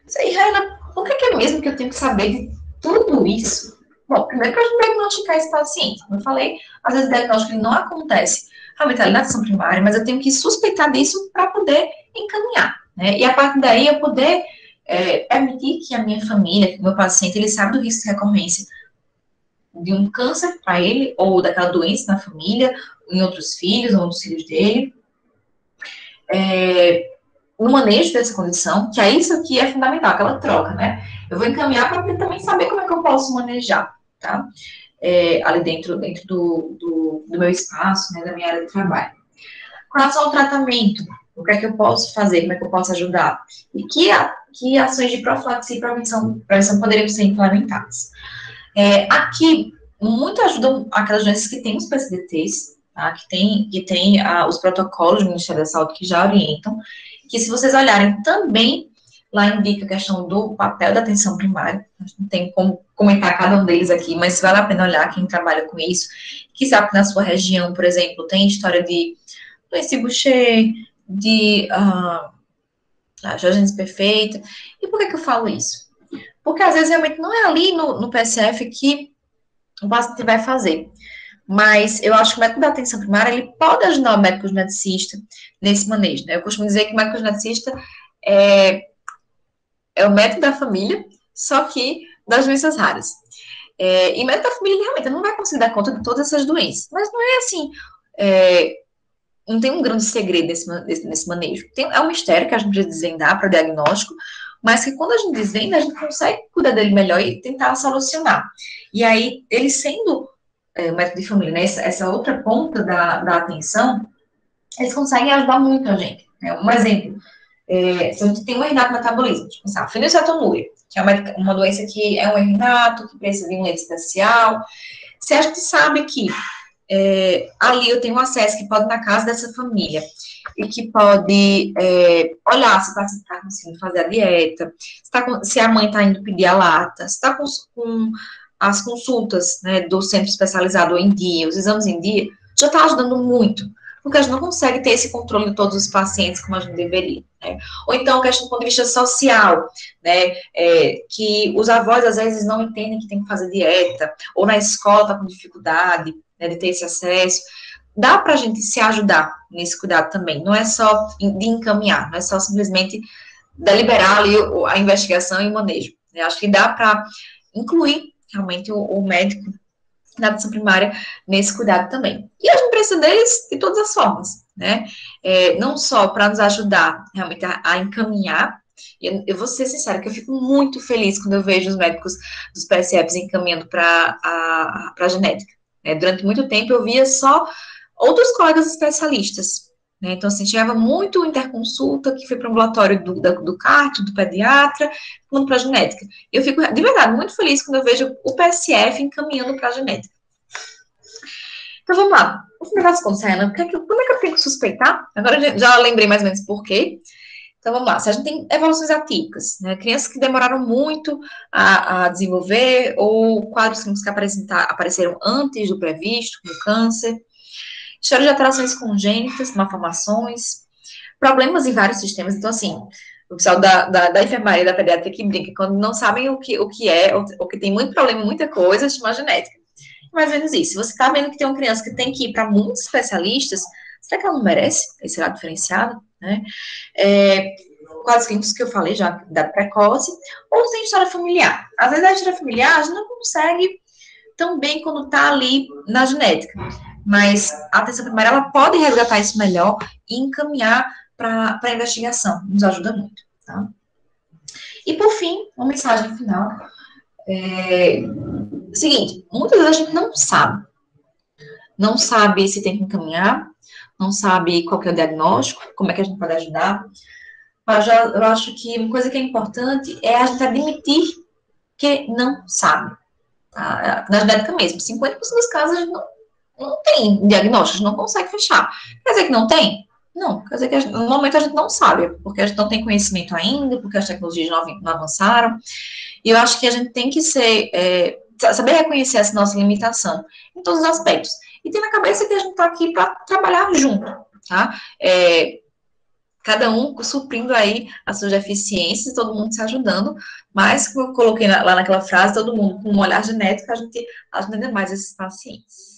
isso aí, Raina, o que é mesmo que eu tenho que saber de tudo isso? Bom, primeiro para a gente diagnosticar esse paciente. Como eu falei, às vezes o diagnóstico não acontece realmente ali na atenção primária, mas eu tenho que suspeitar disso para poder encaminhar, né? E a partir daí eu poder permitir que a minha família, que o meu paciente, ele sabe do risco de recorrência de um câncer para ele, ou daquela doença na família, em outros filhos, ou nos filhos dele, no manejo dessa condição, que aí isso aqui é fundamental, aquela troca, né? Eu vou encaminhar para também saber como é que eu posso manejar, tá? Ali dentro do meu espaço, né, da minha área de trabalho. Com relação ao tratamento, o que é que eu posso fazer, como é que eu posso ajudar? E que ações de profilaxia e prevenção poderiam ser implementadas? Aqui, muito ajudam aquelas doenças que têm os PCDTs, tá? que tem os protocolos do Ministério da Saúde que já orientam, que se vocês olharem também, lá indica a questão do papel da atenção primária, não tem como comentar cada um deles aqui, mas vale a pena olhar quem trabalha com isso, que sabe que na sua região, por exemplo, tem história de doença de Gaucher, de Jorgens perfeita. E por que eu falo isso? Porque às vezes realmente não é ali no PSF que o paciente vai fazer. Mas eu acho que o médico da atenção primária, ele pode ajudar o médico geneticista nesse manejo, né? Eu costumo dizer que o médico geneticista é o médico da família, só que das doenças raras. E o médico da família, ele realmente não vai conseguir dar conta de todas essas doenças. Mas não é assim, não tem um grande segredo nesse manejo. É um mistério que a gente precisa desvendar para o diagnóstico, mas que quando a gente desvenda, a gente consegue cuidar dele melhor e tentar solucionar. E aí, ele sendo o médico de família, né, essa outra ponta da atenção, eles conseguem ajudar muito a gente. Né? Um exemplo, se a gente tem um erro inato no metabolismo, tipo assim, a fenilcetonúria, que é uma doença que é um erro inato, que precisa de um leite especial, se a gente sabe que ali eu tenho acesso que pode ir na casa dessa família e que pode olhar se o paciente está conseguindo fazer a dieta, se a mãe está indo pedir a lata, se está com as consultas, né, do centro especializado em dia, os exames em dia, já está ajudando muito, porque a gente não consegue ter esse controle de todos os pacientes como a gente deveria, né? Ou então, questão do ponto de vista social, né, que os avós às vezes não entendem que tem que fazer dieta, ou na escola está com dificuldade, né, de ter esse acesso. Dá para a gente se ajudar nesse cuidado também, não é só de encaminhar, não é só simplesmente deliberar ali a investigação e o manejo. Né? Acho que dá para incluir realmente o médico da atenção primária nesse cuidado também. E a gente precisa deles de todas as formas, né? Não só para nos ajudar realmente a encaminhar E eu vou ser sincera, que eu fico muito feliz quando eu vejo os médicos dos PSFs encaminhando para a genética. Né? Durante muito tempo eu via só outros colegas especialistas. Né? Então, assim, chegava muito interconsulta, que foi para o ambulatório do cardio, do pediatra, quando para a genética. Eu fico, de verdade, muito feliz quando eu vejo o PSF encaminhando para a genética. Então, vamos lá. No final das contas, Ana, como é que eu tenho que suspeitar? Agora eu já lembrei mais ou menos por quê. Então, vamos lá. Se a gente tem evoluções atípicas, né? Crianças que demoraram muito a desenvolver, ou quadros clínicos que apareceram antes do previsto, como câncer, história de alterações congênitas, malformações, problemas em vários sistemas. Então, assim, o pessoal da enfermaria, da pediatria que brinca, quando não sabem o que é, ou que tem muito problema, muita coisa, chama genética. Mais ou menos isso. Se você está vendo que tem uma criança que tem que ir para muitos especialistas, será que ela não merece esse lado diferenciado? Né? Quais clínicos que eu falei já, da precoce, ou tem história familiar. Às vezes a história familiar a gente não consegue tão bem quando está ali na genética, mas a atenção primária ela pode resgatar isso melhor e encaminhar para a investigação, nos ajuda muito. Tá? E por fim, uma mensagem final. Seguinte, muitas vezes a gente não sabe se tem que encaminhar, não sabe qual que é o diagnóstico, como é que a gente pode ajudar, mas eu acho que uma coisa que é importante é a gente admitir que não sabe. Tá? Na genética mesmo, 50% dos casos a gente não tem diagnóstico, a gente não consegue fechar. Quer dizer que não tem? Não, quer dizer que no momento a gente não sabe, porque a gente não tem conhecimento ainda, porque as tecnologias não avançaram, e eu acho que a gente tem que saber reconhecer essa nossa limitação em todos os aspectos. E ter na cabeça que a gente está aqui para trabalhar junto, tá? Cada um suprindo aí as suas deficiências, todo mundo se ajudando, mas, como eu coloquei lá naquela frase, todo mundo com um olhar genético, a gente ajuda ainda mais esses pacientes.